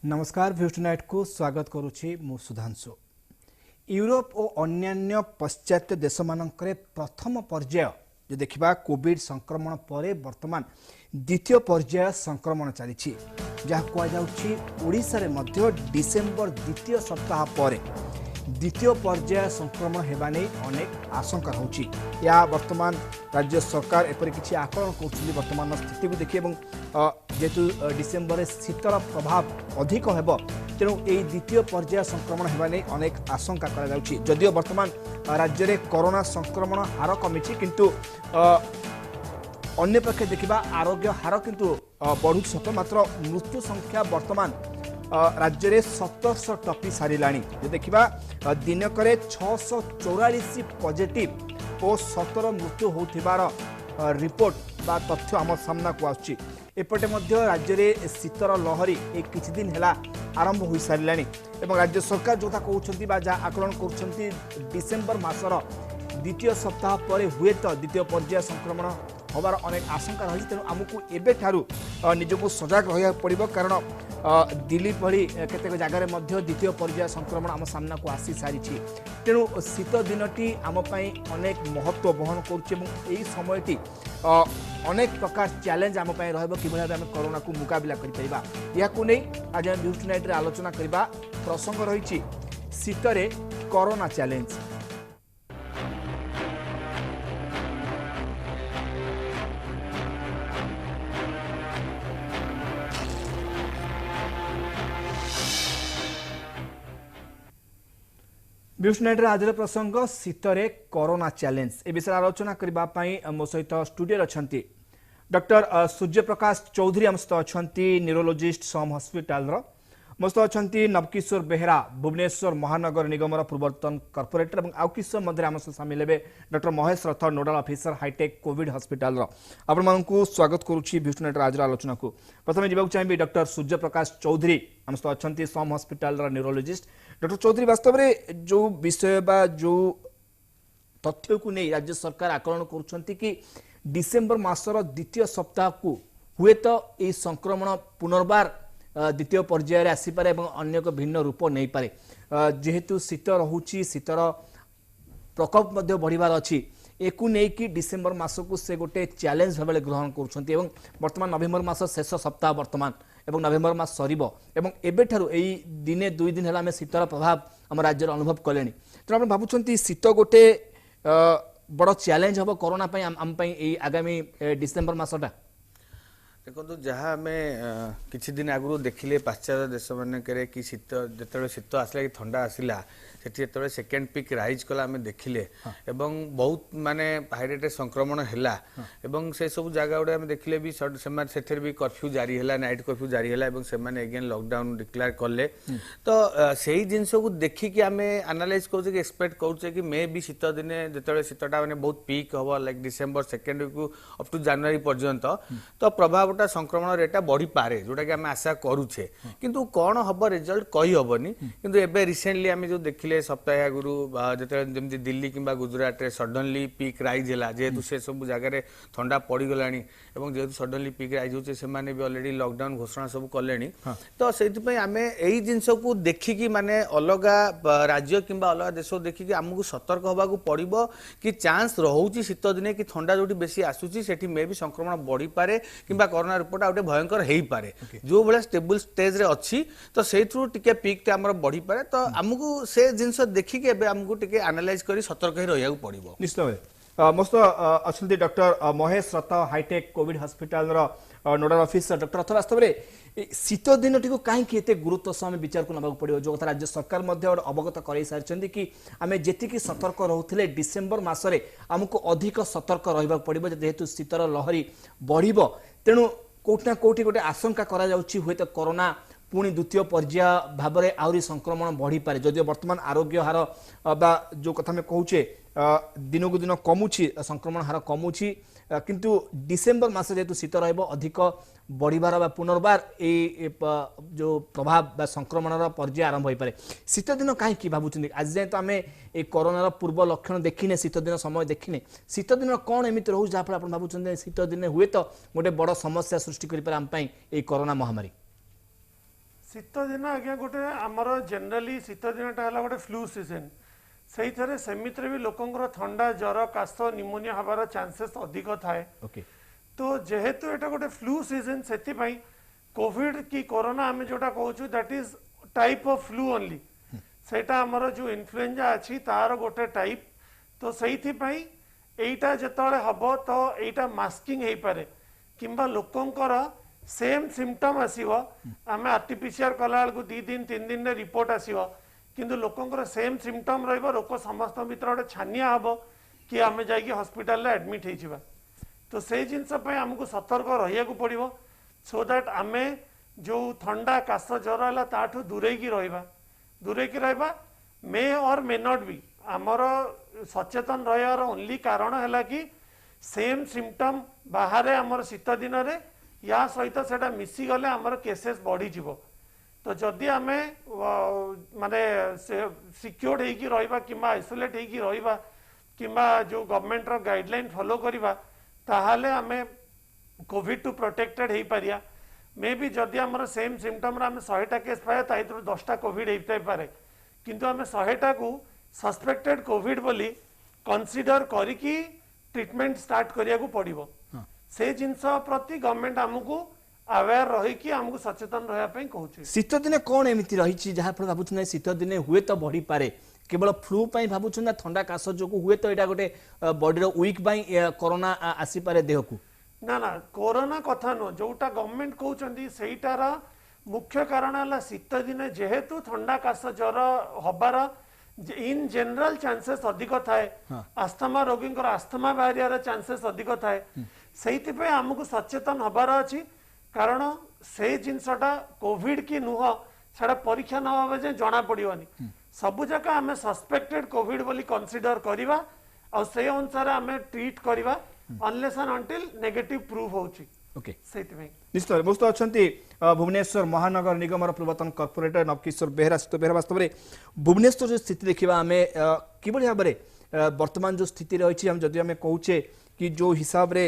नमस्कार भ्यूज टुनाइट को स्वागत करुछि मु सुधांशु। यूरोप और अन्यान्य पश्चात्य देश मानकरे प्रथम पर्याय जो देखिबा कोविड संक्रमण परे वर्तमान द्वितीय पर्याय संक्रमण चली जहाँ कहुछि ओडिशा रे मध्य डिसेम्बर द्वितीय सप्ताह परे द्वितीय पर्याय संक्रमण हेबा नै अनेक आशंका होछि। या वर्तमान राज्य सरकार एपरि किछि आकलन करछिली वर्तमान स्थिति को देखि एवं जेतु डिसेम्बर रे शीतर प्रभाव अधिक हेबो तेणु यही द्वितीय पर्याय संक्रमण हेबा नै अनेक आशंका करा जाउछि। जदियो वर्तमान राज्य रे कोरोना संक्रमण हार कमिछि किंतु अन्य पक्षे देखिबा आरोग्य हार किंतु बढ़ुछि सत मात्र मृत्यु संख्या वर्तमान राज्य रे 1700 टपी सारिलाणी। जो देखिबा दिनकरे 644 पॉजिटिव और 17 मृत्यु होथिबार रिपोर्ट बा तथ्य आम सामना को आछि। एपटे मध्य राज्य रे शीतर लहरी एक किछि दिन हेला आरंभ होई सारिलाणी एवं राज्य सरकार जोथा कहउछंती बा जा आकलन करूछंती डिसेम्बर मासर द्वितीय सप्ताह परे हुए तो द्वितीय पर्याय संक्रमण होबार अनेक आशंका रही। तेणु आमको एबे ठारू निजको सजग रहा पड़ो कारण दिल्ली भली केतेक जगार द्वितीय पर्याय संक्रमण आम सामना को आसी सारी। तेणु शीत दिनटी आम अनेक महत्व बहन कर समयटी अनेक प्रकार चैलेंज आम कि आम कोरोना को मुकाबला कर आज न्यूज टुनाइट रे आलोचना करबा प्रसंग रही शीतरे कोरोना चैलेंज। न्यूज टुनाइट आज प्रसंग शीतरे कोरोना चैलेंज ए विषय आलोचना करने मो सहित स्टूडियो अच्छा डॉक्टर सूर्यप्रकाश चौधरी आम सहित अच्छा न्यूरोलोजिस्ट सम हॉस्पिटल मो सहित अच्छा नवकिशोर बेहरा भुवनेश्वर महानगर निगम पूर्वतन कॉर्पोरेटर और आउ किस मध्य आम सामिल हे डॉक्टर महेश रथ नोडाल ऑफिसर हाईटेक कोविड हॉस्पिटल आपण स्वागत करुच्ची न्यूज टुनाइट आज आलोचना को। प्रथम जावाक चाहिए डॉक्टर सूर्यप्रकाश चौधरी आम सहित अच्छा सम हॉस्पिटल न्यूरोलोजिस्ट। डॉक्टर चौधरी वास्तव में जो विषय बा जो तथ्य को नहीं राज्य सरकार आकलन करुछंती कि डिसेम्बर मासर द्वितीय सप्ताह को हुए तो ये संक्रमण पुनर्बार द्वितीय पर्यायर आसीपारे और अन्य एक भिन्न रूप नहीं पारे जेहेतु शीत रहुची शीतर प्रकोप मध्य बढ़िबार अछि एकु नहीं कि डिसेम्बर मास को से गोटे चैलेंज भाव ग्रहण करुछंती एवं वर्तमान नवेम्बर मास शेष सप्ताह वर्तमान एवं नवेम्बर मास सरीबो एवं एबे ठारू एई दिने दुई दिन हला शीतर प्रभाव आम राज्य अनुभव कले तेणु आप भावुं शीत गोटे बड़ चैलेंज हम कोरोना आम आगामी डिसेम्बर मसटा देखो जहाँ आम किछि दिन आगु देखिले पाश्चात्य देश मानक कि शीत जो शीत आसला कि ठंडा आसला से सेकेंड पिक राइज कला आम देखिले एवं बहुत माने हाई रेट संक्रमण हैला एवं से सब जगह गुड़े आम देखिले भी से भी कर्फ्यू जारी है नाइट कर्फ्यू जारी है से अगेन लॉकडाउन डिक्लेयर कले तो से ही जिनस को देखिकी आम एनालाइज कर एक्सपेक्ट करुचे कि मे भी शीत दिने जो शीतटा मैंने बहुत पिक हम like December second week up to January पर्यंत तो प्रभावटा संक्रमण रेटा बढ़ी पारे जोटा कि आम आशा करुचे किंतु कौन हम रिजल्ट कही हेनी किंतु एबे रिसेंटली आम जो देखिले सप्ताह आगुरी जो दिल्ली किंबा गुजरात रे सडनली पिक राइज है जेहेतु से सब जगह ठंडा पड़गला जेहेतु सडनली पिक राइज होचे से माने भी ऑलरेडी लॉकडाउन घोषणा सब कले तो से आम यही जिनस को देखिकी माने अलग राज्य किंबा अलग देश देखिकी आमको सतर्क होगा पड़ो कि चांस रोचे शीत दिने कि ठंडा जो बेसी आसूची से मे भी संक्रमण बढ़ी पारे किंबा कोरोना रिपोर्ट आउटे भयंकर हो पारे जो भाया स्टेबल स्टेज रे अच्छी तो से टिके पिक बढ़ी पारे तो आमको से जिनस देखिए आमको टिके एनालाइज कर सतर्क रहा पड़ो निश्चित मस्त अच्छा doctor Mahesh Rath hi tech Covid hospital nodal officer doctor Rath वास्तव में शीत दिन टी कहीं एत गुरुत्व सह विचार को नबाक पड़ो जो कथा राज्य सरकार अवगत कर सारी कि आम जी सतर्क रोते डिसेम्बर मसरे आमको अधिक सतर्क रहा पड़ो जेहेतु शीतर लहरी बढ़ तेणु कोटना कोटी गोटे आशंका करा जाउछि हुए तो कोरोना पुणी द्वितीय पर्याय भाव में आहरी संक्रमण बढ़ी पारे जदिव वर्तमान आरोग्य हार बा जो कथा में कहूचे दिन को दिन कमुची संक्रमण हार कमुची किंतु डिसेम्बर मास जेहेतु शीत अधिक बढ़िबार बा पुनर्बार ए जो प्रभाव संक्रमण पर्याय आरंभ हो पारे शीत दिन कहीं भावुं आज जाए तो आम ए कोरोनार पूर्व लक्षण देखने शीत दिन समय देखने शीत दिन कौन एमती रोज जहाँफल आप भावुं शीत दिन हुए तो गोटे बड़ समस्या सृष्टि करें कोरोना महामारी शीत दिन आज्ञा गोटे आमर जनरली शीत दिनटा है गोटे फ्लू सीजन से सेमित भी लोकंर थंडा जर काश निमोनिया हबार चांसेस अधिक थाए ओके तो जेहेतु एटा गोटे फ्लू सीजन से कोविड की कोरोना आम जोटा कहूँ that is type of flu only सेटा आमर जो इन्फ्लुएंजा अच्छी तार गोटे टाइप तो से एटा जिते हम तो एटा मास्किंग हो पारे किंबा लोकंकर सेम सिम्पटम आसीबो आमे आरटीपीसीआर कला बेलू 2 दिन 3 दिन रे रिपोर्ट आसीबो किंतु लोकंकर सेम सिम्पटम रहइबो लोक समस्त भीतर गोटे छानिया हबो कि आमे जाइए हॉस्पिटल रे एडमिट होइजिबा तो से जिनस आमको सतर्क रहिया को पड़िबो सो दैट आमे जो ठंडा काश ज्वर है ताठू दूरेकी रहिबा मे और मे नॉट बी आमर सचेतन रहियार ओनली कारण है कि सेम सिम्पटम बाहर आमर शीत दिन रे या सहित सेटा मिसी गले आमर केसेस बढ़ी जीवो तो जदि आमे माने सिक्योर्ड होइकी रहिबा किंबा आइसोलेट होइकी रहिबा किंबा जो गवर्नमेंट रो गाइडलाइन फॉलो करिबा ताहाले आमे कोविड टू प्रोटेक्टेड हो पारिया मे भी जदि आमर सेम सिम्पटम आम 100टा केस पाए ताइतु 10टा कोविड होता पारे किंतु आम 100टा को सस्पेक्टेड कोविड बोली कंसीडर करिकी ट्रीटमेंट स्टार्ट करिया को पड़िबो से जिनस प्रति गवर्नमेंट आमको अवेयर रही आमको सचेतन रहा कहूँ शीत दिने कौन एमती रही जहाँ फल भावुँ शीत दिने हुए तो बढ़ी पारे केवल फ्लू भावुँ ना ठंडा काश जो हुए तो यहाँ गोटे बॉडी वीक कोरोना आसीपे देह को ना ना कोरोना कथा नुह जोटा गवर्नमेंट कहते सेटार मुख्य कारण है शीत दिने जेहेतु ठंडा काश ज्वर हबार इन जनरल चांसेस अधिक थाए आस्थमा रोगी आस्थमा बाहर चांसेस अधिक थाए से आमको सचेतन हबार अच्छी कारण से जिनसटा कोविड की नुह से परीक्षा न हवा जाए जना पड़ोनी सबू जाक आम सस्पेक्टेड कोविड बोली कंसीडर करवा और से अनुसार आम ट्रीट करवा unless and until negative proof होची ओके सेति निश्चय बहुत अच्छा भुवनेश्वर महानगर निगम पूर्वतन कॉर्पोरेटर नवकिशोर बेहरा तो बेहरा वास्तव में भुवनेश्वर जो स्थिति देखा आम कि भाव में वर्तमान जो स्थिति रही हम जदि आम कहे कि जो हिसाब रे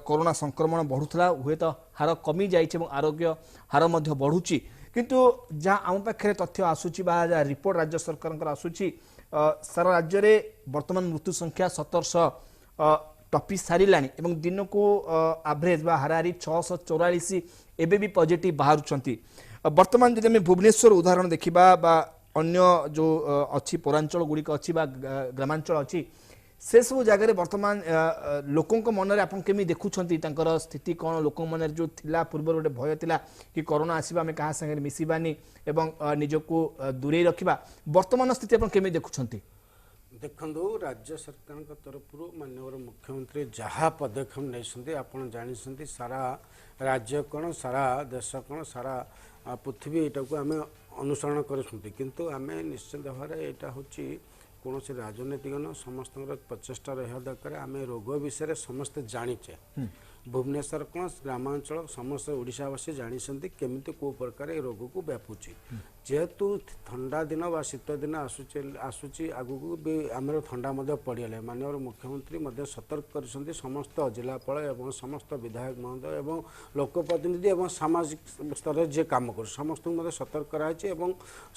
कोरोना संक्रमण बढ़ुला हुए तो हार कमी जाइए आरोग्य हार बढ़ुची किंतु जहाँ आम पाखे तथ्य आसूची रिपोर्ट राज्य सरकार आसूची सारा राज्य में वर्तमान मृत्यु संख्या 1700 टपी सारा दिन को एवरेज हाराहारी 644 एबे भी पॉजिटिव बाहर वर्तमान जब आम भुवनेश्वर उदाहरण देखा अन्य जो अच्छी पौरांचल गुड़िक अच्छी ग्रामांचल अच्छी से सब जगह वर्तमान लोकों मन में आप देखुं स्थिति कौन लोक मन जो थिला पूर्व गोटे भय थिला कि कोरोना आसवा आम क्या सागर मिसबानी एवं निजको दूरे रखा वर्तमान स्थिति आप देखुं देखो राज्य सरकार तरफ माननीय मुख्यमंत्री जहाँ पदक्षेप नहीं आपड़ जानी सारा राज्य कौन सारा देश कौन सारा पृथ्वी यहाँ को आम अनुसरण करूँ आम निश्चित भाव यहाँ हूँ कौन से राजनीतिक न समस्त प्रचेषा रहा दरकार आम रोग विषय समस्ते जाचे भुवनेश्वर कौन ग्रामांचल समस्त ओडावासी जानते केमी कौ प्रकार ये रोग को व्यापुची जेहेतु ठंडा दिन व शीत दिन आसूची आगू भी आम ठंडा पड़गले माननीय मुख्यमंत्री सतर्क कर समस्त जिलापाल एवं समस्त विधायक महोदय एवं लोकप्रतिनिधि एवं सामाजिक स्तर जे काम कर समस्त सतर्क कराई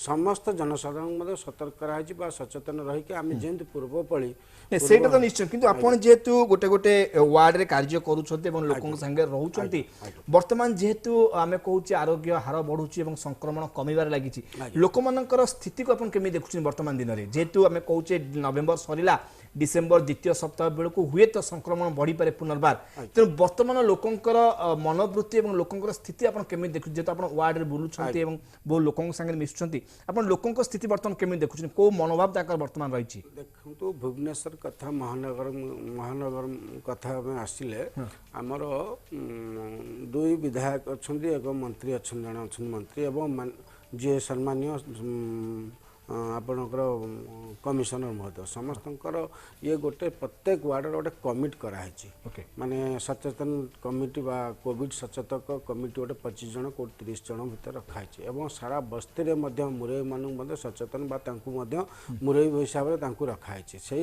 समस्त जनसाधारण सतर्क कराई सचेतन रही आम जमी पूर्वपली से तो निश्चय किंतु आपण जेहेतु गोटे गोटे वार्ड रे कार्य करूछन्ते एवं लोकन संगे रहउछन्ती वर्तमान जेहेतु आमे कहूची आरोग्य हार बढ़ुची एवं संक्रमण कमीबार लागिची लोक मानकर स्थिति को आपण केमि देखुछन वर्तमान दिन रे जेहेतु आमे कहूचे नवेम्बर सरिला डिसेम्बर द्वितीय सप्ताह बेलू हुए तो संक्रमण बढ़ी पारे पुनर्बार तेणु वर्तमान लोकंकर मनोवृत्ति एवं लोकंकर स्थिति आपण केमि देखु जेहेतु आपण वार्ड रे बुलुछन्ती एवं बहु लोकन संगे मिसुछन्ती आपण लोकंकर स्थिति वर्तमान केमि देखुछन को मनोभाव ताकर वर्तमान रहिछि देखंतु भुवनेश्वर कथा महानगर कथा में आसिले आमर 2 विधायक अच्छा एक मंत्री अच्छा जन अच्छा मंत्री एवं जी सम्मान्य ଆପଣଙ୍କର कमिशनर महोदय समस्तଙ୍କର ये गोटे प्रत्येक वार्ड गोटे कमिटी कराई ओके माने सचेतन कमिटी बा कोविड सचेतक कमिटी गोटे 25 जन को 30 जन भीतर रखाई एवं सारा बस्ती रे मध्य मुरई मानू सचेतन बा मुरई हिसाब से रखाई से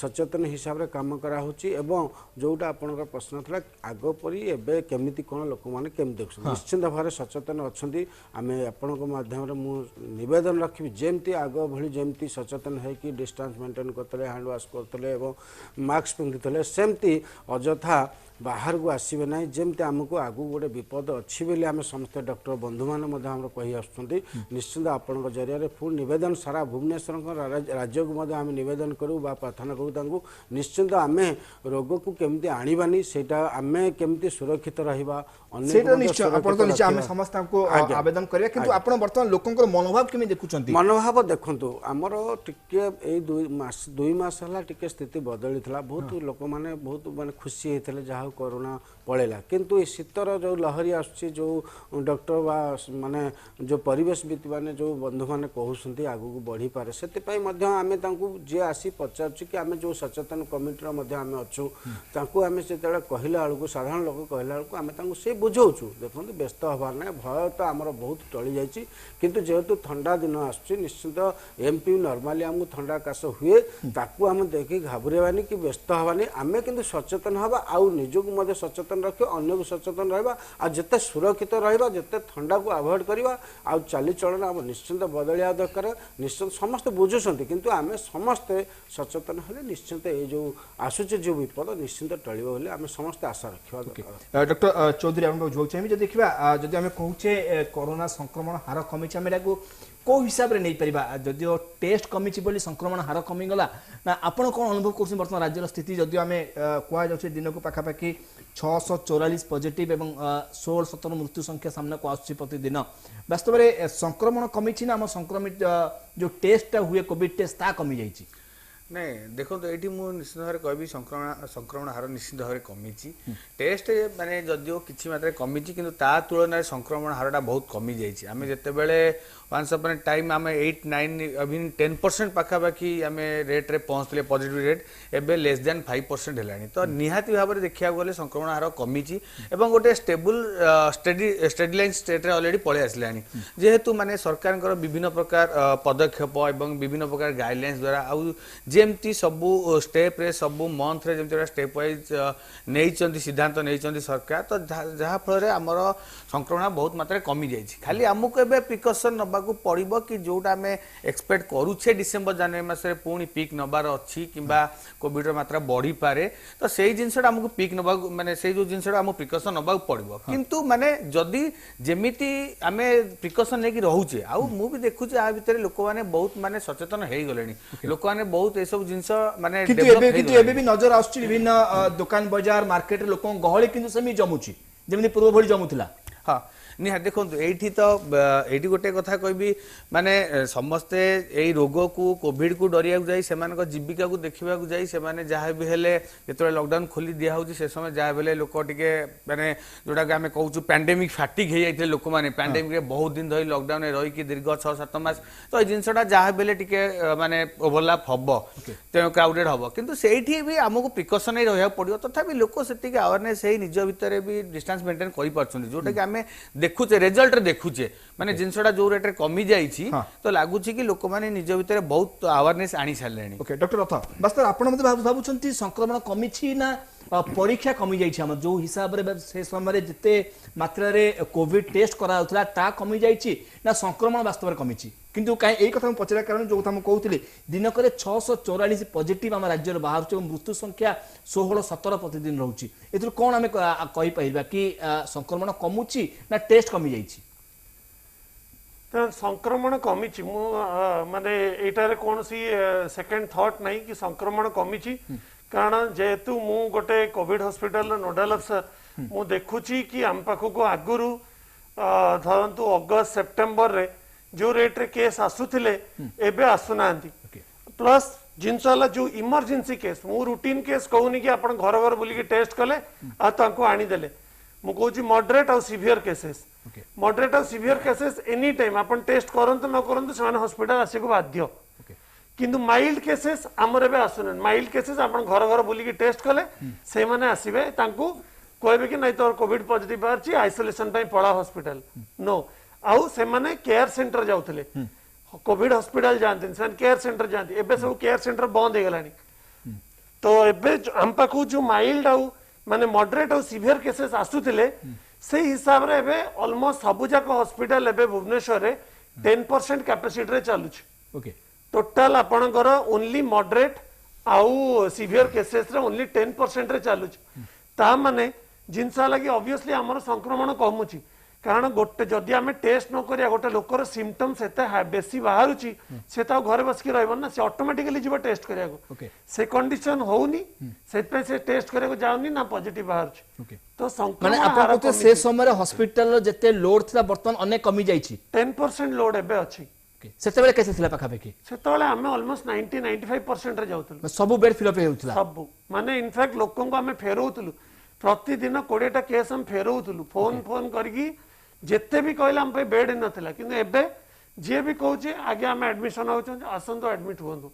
सचेतन हिसाब से कम करा एवं जोटा आपनकर प्रश्न था आग परी एबे केमिति कोन लोक माने केम देखु निश्चित भाव सचेतन अच्छी आम आपण माध्यम मु निवेदन रखी जेमती आग भली जेमती सचेतन है कि डिस्टेंस मेंटेन करते हैंड वाश करते मास्क पिंधुते सेमती अजथा बाहर को आसबे ना जमती आमको आगू गोटे विपद अच्छी बोली आम समस्त डॉक्टर बंधु मैंने कही आसुँच निश्चित आपण जरिए पुणी निवेदन सारा भुवनेश्वर राज्य को आम निवेदन करूँ प्रार्थना करूँ निश्चित आम रोग को केमती आनिबानी सेटा आम केमती सुरक्षित रहिबा समस्त आवेदन करिया किंतु आपण वर्तमान लोकंकर मनोभाव केमि देखुचंती मनोभाव देखंतु हमर टिके ए 2 मास हला टिके स्थिति बदलिथला बहुत लोक माने बहुत माने खुशी हेतले जहा कोरोना पड़ेगा किंतु ये शीतर जो लहरी आसुची जो डॉक्टर बा माने जो परिवेशविद माने जो बंधु माने कहउसंती आगु को बढ़ी पारे सेति पई मध्य आमे तांकु जे आसी पचारछु कि आमे जो सचेतन कमिटी मध्य आमे अछु तांकु आमे सेतेले कहिला आलु साधारण लोक कहिला आलु आमे तांकु से बुझौछु देखंतु व्यस्त हबार नै भय तो आमर बहुत टळी जाईची किंतु जेहेतु ठंडा दिन आसुची निश्चित एमपी नॉर्मली हमु ठंडा काश हुए ताकु आमे देखि घाबरेबानी कि व्यस्त हबानी आमे किंतु सचेतन हबा आउ निजोग मध्य सचेतन रखियो अन्य को सचेतन रहबा आ जते सुरक्षित रहबा जते ठंडा को अवॉइड करबा आ चाली चलन हम निश्चित बदलिया दरकार निश्चित समस्त बुझुसंती किंतु आमे समस्त सचेतन हले निश्चित ए जो आसुचे जो विपद निश्चित टळिबो बोले आमे समस्त आशा रखिबा दरकार डॉक्टर चौधरी हम जो चाहिए जे देखिबा जदि हमें कहूचे कोरोना संक्रमण हार कमी छमेरा को को हिसाब रे नहीं परिबा जदियो टेस्ट कमी बोली संक्रमण हार कमी गला ना आपण कोन अनुभव करछन वर्तमान राज्यर स्थिति जदियो हमें कुआ जाउछे दिन को पाखापाखि 644 पॉजिटिव एवं 16-17 मृत्यु संख्या सामना को आसुची प्रतिदिन वास्तव में संक्रमण कमी छी ना हम संक्रमित जो टेस्ट हुए कोविड टेस्ट ता कमी जाइछि नहीं देखो तो ये मुझे निश्चित भाव कह संक्रमण हार निश्चित भाव कमी टेस्ट माने जदियो किसी मात्रा कमी किंतु ता तुलन संक्रमण हारटा बहुत कमी जाइए आम जितेबले वन्स अपन टाइम आम 8-9 इवन 10% पाखापाखि आम रेट्रे पहुँचले पॉजिटिव रेट एवं लेस देन 5% है तो निहाती भाव में देखा गले संक्रमण हार कमी गोटे stable steady line state already पलि आसला जेहेतु माने सरकार विभिन्न प्रकार पदक्षेप और विभिन्न प्रकार गाइडलाइंस द्वारा आउ जेमती सबू स्टेप रे सबू मंथ रे जेमती स्टेप वाइज नहीं सिद्धांत नहीं सरकार तो जहाँ फल आमर संक्रमण बहुत मात्रा कमी जाइए खाली आमको एवं प्रिकसन नबाकू पड़ो कि जोटा आम एक्सपेक्ट करुचे डिसेम्बर जनवरी मास पुणी पिक नबार अच्छी कि कोविड मात्रा बढ़ी पारे तो से जिनसा आमको पिक नबा माने से जो जिनसा आम प्रिकसन नबाकू पड़ो किंतु माने जदि जेमिति आम प्रिकसन लेकिन रोचे आउ मु भी देखुचे आ भितर लोक मैंने बहुत माने सचेतन हो गले लोक मैंने बहुत ये सब जिनस माने भी नजर आसुची विभिन्न दुकान बाजार मार्केट लोक गहली किंतु सेमी जमुची जेमि पूर्व भली जमुथिला हाँ निहा देखो ये तो ये गोटे कथा कहबी माने समस्ते यही रोग को कोविड को डरिया जाई से जीविका को देखा जाई से माने जहाँ भी हेले जो लॉकडाउन खोली दिया होची से समय जहाँ भी लोक टिके माने जोटा आम कहूँ पैंडेमिक फाटिक हो जाते लोक मैंने पैंडेमिक बहुत दिन धरी लॉकडाउन रही दीर्घ 6-7 मास तो ये जिनसा जहाँ भी टिके माने ओवरलैप हम तो क्राउडेड हम किंतु से भी आमको प्रिकसन रहा पड़ो तथापि लोक से अवेयरनेस निज भितर भी डिस्टेंस मेंटेन कर जोटा कि आम देखुचे रिजल्ट देखुचे माने जिनसटा जो रेट रे कमी जाइछि तो लागुछि कि लोक माने निज भितर बहुत अवेयरनेस आनी सारलेनी ओके डॉक्टर रथ वास्तव आपण मते भाबुछंती संक्रमण कमी छी ना परीक्षा कमी जाइछि हम जो हिसाब रे से समय जिते मात्रा रे कोविड टेस्ट करा होतला ता कमी जाइछि ना संक्रमण वास्तव रे कमी छी किंतु काई एई कथा पचरा कारण जो हम कहउतिले दिनक रे 644 पॉजिटिव हम राज्य रे बाहर छ मृत्यु संख्या 16-17 प्रतिदिन रहउछि एथुर कोन हमें कहि पाइबा कि संक्रमण कमुछि ना टेस्ट कमी जाइछि संक्रमण कमी माने एटारे कौन सी सेकेंड थॉट नहीं कि संक्रमण कमी कारण जेहेतु मु गोटे कोविड हॉस्पिटल नोडाल अफसर मु देखुची कि आम पाखक आगुरु धरतु अगस्त सेप्टेम्बर रे जो रेट रे केस आसुथिले एबे आसुना प्लस जिनस जो इमरजेंसी केस मु रूटीन केस कहूनी कि आप घर घर बुलिकी टेस्ट कले आनी देले मु कहूँ मॉडरेट और सीवियर केसेस मॉडरेट और सीवियर केसेस एनी टाइम अपन टेस्ट करंतु न करंतु से हॉस्पिटल आसिक बाध्य किंतु माइल्ड केसेस आमर एबे आसुन माइल्ड केसेस अपन घर घर बुलिकी टेस्ट कले से माने आसीबे तांकू कहबे कि नहीं तोर कोविड पॉजिटिव बाहरची आइसोलेशन पई पळा हॉस्पिटल नो आउ से माने केयर सेंटर जाउतले कोविड हॉस्पिटल जानते से केयर सेंटर जानते एबे सब केयर सेंटर बंद हो गलानी तो एबे हम पाखु जो माइल्ड आउ माने मॉडरेट और सीवियर केसेस आसुतिले से हिसाब रे एबे ऑलमोस्ट सबु जाक हॉस्पिटल एबे भुवनेश्वर रे 10% कैपेसिटी रे चालुछ ओके टोटल आपणकर ओनली मॉडरेट आउ सीवियर केसेस रे ओनली 10% रे चालुछ ता माने जिनसा लगी ऑब्वियसली हमर संक्रमण कमुची कारण गोटे जदि आम टेस्ट न करिया गोटे लोकर सिम्पटम्स एते बेसी बाहरुची से तो घरे बसकी रहबो ना से ऑटोमेटिकली जीव टेस्ट करिया को से कंडीशन होउनी से पे से टेस्ट करिया को जाउनी ना पॉजिटिव बाहरुची तो संक्रमण माने आपन को से समय हॉस्पिटल रो जते लोड थिला वर्तमान अनेक कमी जाईची 10% लोड एबे अछि सेते बेले कैसे थिला पाखा बेकी सेते बेले हमें ऑलमोस्ट 90-95% रे जाउतलु सब बेड फिल अप हेउतला सब माने इनफैक्ट लोकन को हमें फेरौतलु प्रतिदिन 20टा केस हम फेरौतलु फोन करके जेते भी कहला हम पे बेड नथिला किंतु एबे जे भी कहूची आगे हम एडमिशन होचन आसंतो एडमिट होंदु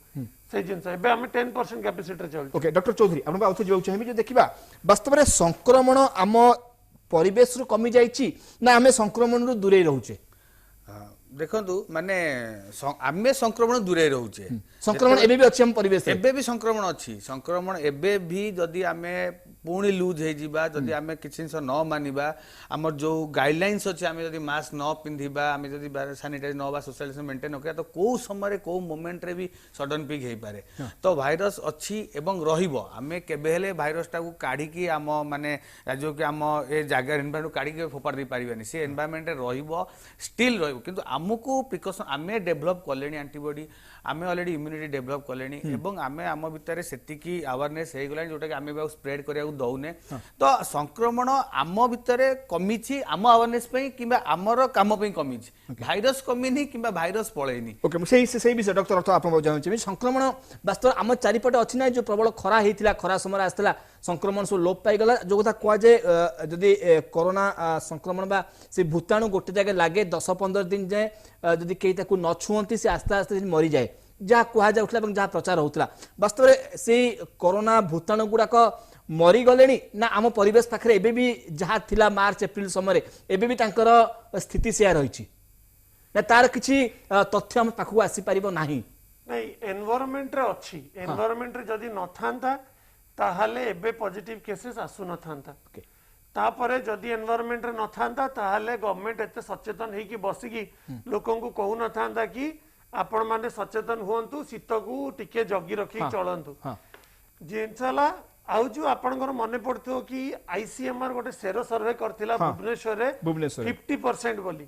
से जिंस एबे हम 10% कैपेसिटी चल ओके डॉक्टर चौधरी आपण बाउथ जो चाहिबी जो देखिबा वास्तव रे संक्रमण हम परिवेश रु कमी जाईची ना हमें संक्रमण रु दूरे रहउचे देखंतु माने आमे संक्रमण दूरे रहउचे संक्रमण एबे भी अछि हम परिवेश एबे भी संक्रमण अछि संक्रमण एबे भी जदी आमे पुणी लूज हो जावा जदि आम किसी जिन न मानिबा आमर जो गाइडलाइंस अच्छे आम जब मास्क न पिंधा आम जब सानिटाइज न सोशल डिस्टेंस मेंटेन न तो कौ समय कौ मोमेंट रे भी सडन पिक हो पारे तो भाइरस अच्छी एवं रहिबो आमे केबे हेले भाइरस टाकू काढिकी आम माने जो कि आम ए जगह एनवायरनमेंट काढिकी फोपाड़ दे पारिबानी से एनवायरनमेंट रे रहिबो स्टिल रहिबो किंतु आमको प्रिकॉशन आमे डेवलप कलेनी एंटीबॉडी आमे ऑलरेडी इम्यूनिटी डेवलप कलेनी एवं आमे आम भितर सेतिकी अवेयरनेस हो गलानी जोटा कि आमे बा स्प्रेड करिया दौने तो संक्रमण आम भितर कमी आम अवेयरनेस कि आमर कम कमी भाइरस कमी कि भाइरस पलैनी ओके से विषय डॉक्टर अर्थ आप संक्रमण वास्तव आम चारिपटे अच्छी ना जो प्रबल खरा होता खरा समय आसाला संक्रमण सब लोप पाईगला जो कथा कहुए जदि कोरोना संक्रमण बा से भूताणु गोटे जगह लगे 10-15 दिन जाए जदि कई न छुअंती से आस्ते आस्ते मरी जाए जहाँ कहुला जहाँ प्रचार होता वास्तव में से कोरोना भूताणु गुड़ाक मरी गले ना आम परिवेश पाखे एबे भी जहाँ थिला मार्च एप्रिल समय एबे भी तांकर स्थिति सेया रही ना तार किछि तथ्य हम पाखु आसी परिबो नाही नहीं एनवायरनमेंट रे अछि एनवायरनमेंट रे जदी न थांता ताहाले एबे पॉजिटिव केसेस आसु न थांता तापरे जदी एनवायरनमेंट रे न थांता ताहाले गवर्नमेंट एते सचेतन हेकी बसिकी लोकन को कहू न थांता कि आपण माने सचेतन हुअंतु शीत को टिके जगी रखी चलंतु जिनसला आउ जो आपनकर मने पड़थो कि आईसीएमआर गोटे सेरो सर्वे करथिला भुवनेश्वर रे 50% बोली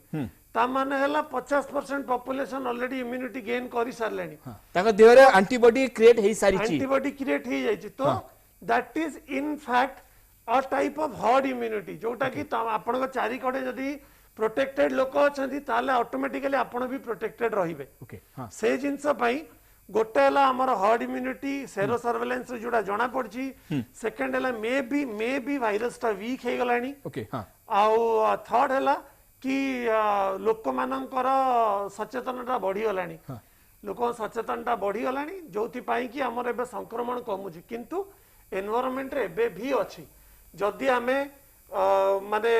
ता माने हला 50% पॉपुलेशन ऑलरेडी इम्यूनिटी गेन करि सारलेनी ताका देह रे एंटीबॉडी क्रिएट हेई सारिची एंटीबॉडी क्रिएट हेई जाईची तो that is in fact a type of herd immunity जोटा कि आपनकर चारि कड़े जदी प्रोटेक्टेड लोक अछंती ताले ऑटोमेटिकली आपण भी प्रोटेक्टेड रहिबे से जिंस पई गोटे हला हमर हर्ड इम्यूनिटी सेरो सर्वेलेंस जोड़ा जना पड़ची सेकंड हला मे बी वायरस टा वीक हे गलानी आउ थर्ड हला कि लोक मानकर सचेतनता बढ़ी गलानी लोक सचेतनता बढ़ी गलानी जोथि पाई कि हमर एबे संक्रमण कमुची किंतु एनवायरनमेंट रे एबे भी अछि जदि हमें माने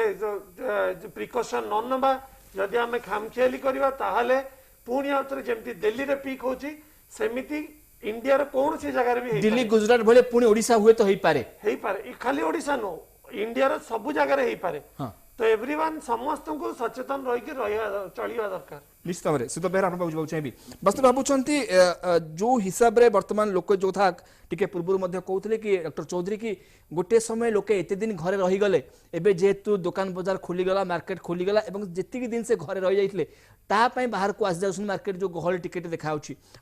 प्रिकॉशन न नबा जदि हमें खामखियाली करबा ताहाले पुणी आउतरे जेमति दिल्ली रे पीक होची सेमिति इंडिया रे कोन सी जगह रे भी दिल्ली गुजरात भले पुणी ओडिशा हुए तो हेई पारे खाली ओडिशा नो इंडिया रे सब जगह रे हेई पारे तो एवरीवन समस्त को सचेतन रही कि चलिया दरकार निश्चित भाव में सुध बेहरा आप बुझा चाहिए बस भावुंट जो हिसाब से बर्तमान लोक जो था टी पूर्व कहते कि डॉक्टर चौधरी की गोटे समय लोके एत दिन घरे रहीगले एवं जेहेतु दुकान बजार खोलीगला मार्केट खोलीगला जी दिन से घरे रही जाते तापाई बाहर को आसी जाऊँ मार्केट जो गहल टिकेट देखा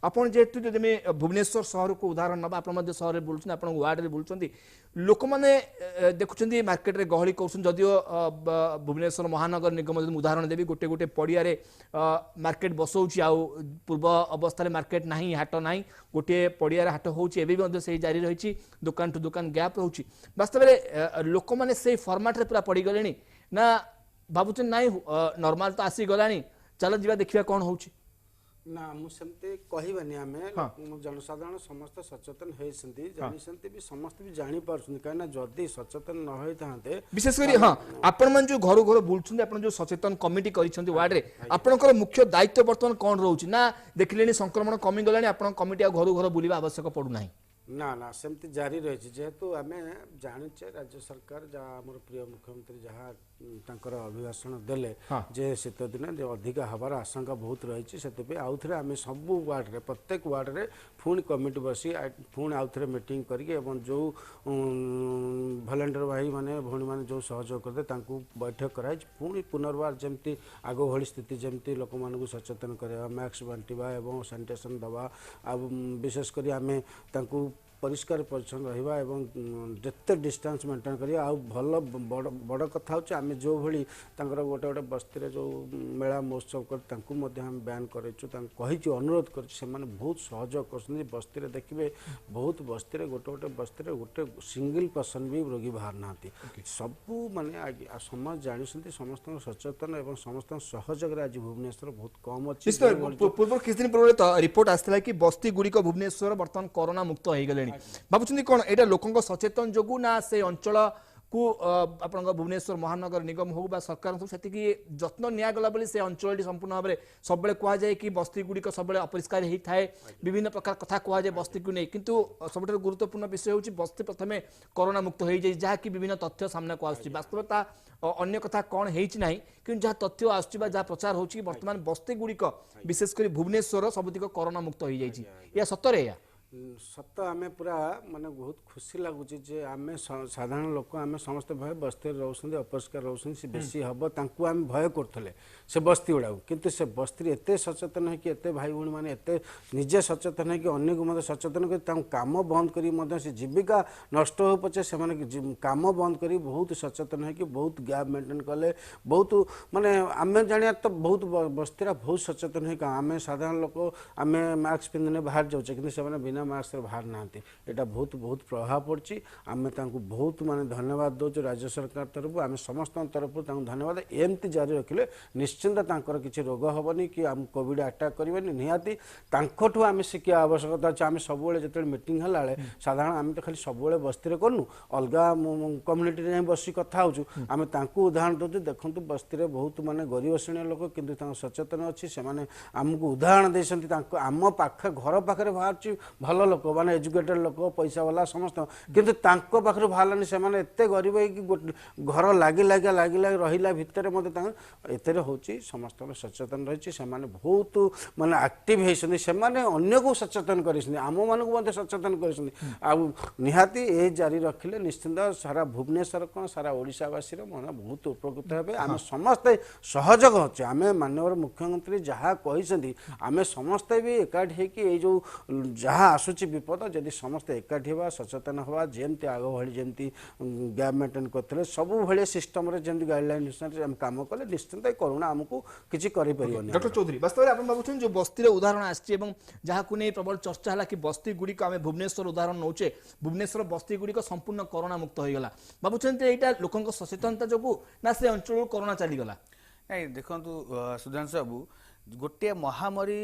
आपन जेहेतु जब भुवनेश्वर सहर को उदाहरण ना आप सहर में बुलूँ आप वार्ड में बुलूँ लोक मैंने देखुं मार्केट में गहली कर जदिव भुवनेश्वर महानगर निगम उदाहरण देवी गोटे गोटे पड़िया मार्केट बसौछि आउ पूर्व अवस्था मार्केट नहीं हाट नहीं गोटे पड़ियार हाट होउछि एबे भी से जारी रही दुकान टू दुकान गैप रोची वास्तव में लोक मैंने से फॉर्मेट रे पूरा पड़ी गले ना भावुन ना नॉर्मल तो आसी गलानी चल जीवा देखिया कौन होउछि ना मुझे कहबानी आम जनसाधारण समस्त सचेतन होती जानी भी समस्त भी जानी पार्टी कहीं जदि सचेतन न होते विशेषकर हाँ आपण मन जो घर घर बुलुछन आपण जो सचेतन कमिटी करिसेंती वार्ड रे आपनकर मुख्य दायित्व वर्तमान कौन रोची ना देखिलेनी संक्रमण कमी गलानी आपण कमिटी घर घर बुलिबा आवश्यक पड़ू नाही ना ना सेमती जारी रही जेहेतु आम जाचे राज्य सरकार जहाँ आम प्रिय मुख्यमंत्री जहाँ तांकर अभिभाषण देले जे शीत दिन अधिका हबार आशंका बहुत रही से आउ थे आम सबू वार्ड रे प्रत्येक वार्ड रे पुणी कमिटी बसी पुणी आउ थे मीटिंग करके जो भलेंटियर भाई माने भौणी माने जो सहयोग करते बैठक कराई पुणी पुनर्वार जमती आग भली स्थिति जमती लोक मानू सचेतन करवा मास्क बांटा एवं सैनिटाइजेशन दवा आ विशेषकर आम परिष्कार परिच्छन्न रहिबा एवं जिते डिस्टेंस मेंटेन करिया आ भल बड़ कथा होचे आमे जो भली तांकर गोटे गोटे बस्ती रे जो मेला महोत्सव कर तांकु मध्ये हम बैन करेछु तांक कहिछु अनुरोध करछु से माने बहुत सहयोग करछन बस्ती रे देखिबे बहुत बस्ती रे गोटे बस्ती रे गोटे सिंगल पर्सन भी रोगी बाहर नाती सबु माने समाज जानिसंती समस्त सचेतन एवं समस्त सहयोग रे आज भुवनेश्वर बहुत कम अछि पूर्व किछ दिन पूर्व तो रिपोर्ट आस्थिला कि बस्ती गुडी को भुवनेश्वर वर्तमान कोरोना मुक्त हो गले भावुं कौन यहाँ लोकों सचेतन जो ना से अंचल को आपण भुवनेश्वर महानगर निगम हो सरकार हो से जत्न निगला से अंचल संपूर्ण भाव में सब कहुए कि बस्ती गुड़िक सब अपरिष्कार होता है विभिन्न प्रकार कथा कहुए बस्ती को नहीं किंतु सब गुरुत्वपूर्ण विषय हूँ बस्ती प्रथम कोरोना मुक्त हो जाए जहाँकि विभिन्न तथ्य सामना को आसुच्छी वास्तवता अन्य कथा कौन है कि जहाँ तथ्य आसुच्छी जहाँ प्रचार होची बर्तमान बस्ती गुड़िक विशेषकर भुवनेश्वर सबुतिक कोरोना मुक्त हो जाए या सतरे या सत आम पूरा माने बहुत खुशी लगुच जे आम साधारण लोक आम समस्त भय बस्ती रोचे अपरिष्कार रोचे से बेसी हम तांकु आम भय करते से बस्ती गुड़ा किंतु से बस्ती एत सचेतन है कि एते भाई भौणी मैंने एत निजे सचेतन है कि अन्य को मत सचेतन कर काम बंद कर से जीविका नष्ट हो पचे से काम बंद कर बहुत सचेतन है कि बहुत गैप मेंटेन कले बहुत माने आम जानिया तो बहुत बस्तीरा बहुत सचेतन है आम साधारण लोक आम मास्क पिंधने बाहर जाऊे कि बिना मास्क बाहर ना यहाँ बहुत बहुत प्रभाव पड़ी आम बहुत माने धन्यवाद दौर राज्य सरकार तरफ आम समस्त तरफ धन्यवाद एमती जारी रखिले निश्चिंत किसी रोग हेनी कि आम कोविड अटैक करेंगे निहाती आम शिक्षा आवश्यकता अच्छे आम सब जो मीटिंग है साधारण आम तो खाली सब बस्ती करूँ अलग कम्युनिटी बस कथा हो आम उदाहरण दौर देखु बस्ती बहुत माने गरीब श्रेणी लोक कि सचेतन अच्छी से आमको उदाहरण देते आम पाख घर पाखे बाहर भल लोक माने एजुकेटेड लोक पैसा वाला समस्त किंतु तांको पाखरु भालानी से माने एते गरीब है कि घर लागी रहिला भितर मते एतेरे होची समस्त सचेतन रही से माने बहुत माने एक्टिव हेसनी से माने अन्य को सचेतन करिसनी आम मान को मते सचेतन करिसनी आ निहाती ए जारी रखिले निश्चित सारा भुवनेश्वर कोन सारा ओडिसावासी रो मन बहुत उपकृत हेबे आम समस्त सहयोग होचे आमे माननीय मुख्यमंत्री जहाँ कहिसंती आमे समस्त भी एकाठी हे कि ए जो जहाँ आसुची विपद जदि समस्त एकाठी हवा सचेतन हवा जेमती आग भली जेमती गैप मेंटेन करते सब भाई सिस्टम जमी गाइडलाइन काम कले निश्चिंत करोना आमको किसी कर डॉक्टर चौधरी वास्तव में आप भावुन जो बस्ती उदाहरण आसी जहाँ को नहीं प्रबल चर्चा है कि बस्ती गुड़िक आम भुवनेश्वर उदाहरण नौचे भुवनेश्वर बस्ती गुड़िक संपूर्ण कोरोना मुक्त होगा भावुं यहाँ लोक सचेतनता जो ना से अंचल कोरोना चलीगला नहीं देखो सुधांशु बाबू गोटे महामारी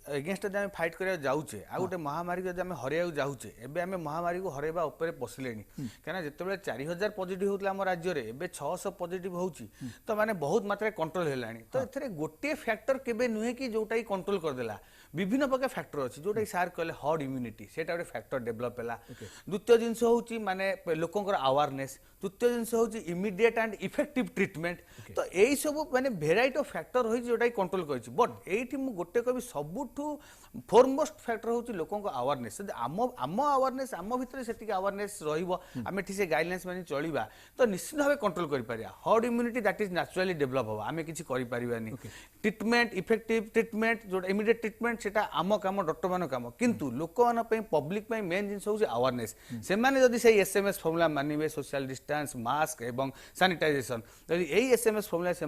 एगेन्स्ट जब फाइट करा जाऊे आ गोटे महामारी जब आम हरैया जाऊे एबे आम महामारी को हरैबा उपर पशिले कहीं जिते 4000 पॉजिटिव होता आम राज्य में एबे 600 पॉजिटिव होची तो माने बहुत मात्रा कंट्रोल है तो एथरे गोटे फैक्टर केबे नुहे कि जोटा कंट्रोल करदेला विभिन्न प्रकार फैक्टर अच्छी जोटा सार कहले हर्ड इम्यूनिटी से फैक्टर डेभलप है द्वितीय जिनस हूँ माने लोकंर अवेयरनेस तृतीय जिनस हूँ इमिडिएट एंड इफेक्टिव ट्रीटमेंट तो यही सब माने भेराइटी ऑफ फैक्टर रही जोटा कंट्रोल कर बट ये गोटे कवि सबुठू फोरमोस्ट फैक्टर हूँ लोकों अवेयरनेस आम अवेयरनेस आम भितर से अवेयरनेस रमें ठीक से गाइडलाइंस मानी चलवा तो निश्चित भाव कंट्रोल कर herd immunity that is naturally develop हम आम किसी करें ट्रीटमेंट इफेक्टिव ट्रीटमेंट जो इमिडिएट ट्रीटमेंट से आम कम डॉक्टर मान कम किंतु लोक पब्लिक मेन जिन हूँ अवेयरनेस से जदि से एसएमएस फॉर्मूला मानवे सोशल डिस्टेंस मास्क एवं सैनिटाइजेशन यही एसएमएस फॉर्मूला से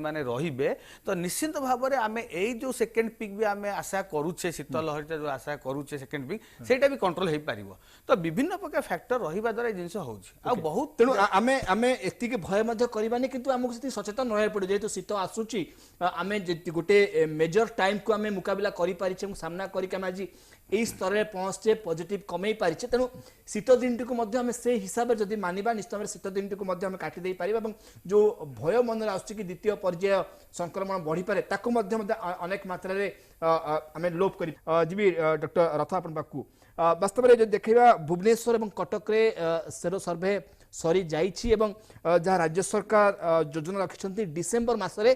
रे तो निश्चित भाव में आम यही जो सेकेंड पिक भी आम आशा करुचे शीत लहरी जो आशा करुचे सेकेंड पिक सेटा भी कंट्रोल हो पार तो विभिन्न प्रकार फैक्टर रहा द्वारा जिन हो बहुत तेणु आमे आमे एतिके भय मध्य करबानी किंतु हमको सेति सचेतन रहय पड़े जेतु शीत आसुची आमे गोटे मेजर टाइम को आमे मुकाबला करि पारिछे सामना करि के आज এই স্তরে পৌঁছছে পজিটিভ কমাই পারিছে তেণু শীত দিনটিকে মধ্যে আমি সেই হিসাবে যদি মানিবা নিশ্চিত ভাবে শীত দিনটিকে মধ্যে আমি কাটি দেই পারিবা এবং যে ভয় মନରେ আসছে কি দ্বিতীয় পর্যায় সংক্রমণ বঢ়ি পারে তাকে মধ্যে অনেক মাত্রারে আমি লোপ করি জিবি ডক্টর রথ আপন পাকু বাস্তবে যদি দেখাইবা ভুবনেশ্বর এবং কটকরে সেরো সর্ভে সরি যাইছি এবং যা রাজ্য সরকার যোজনা রাখিছন্তি ডিসেম্বর মাসরে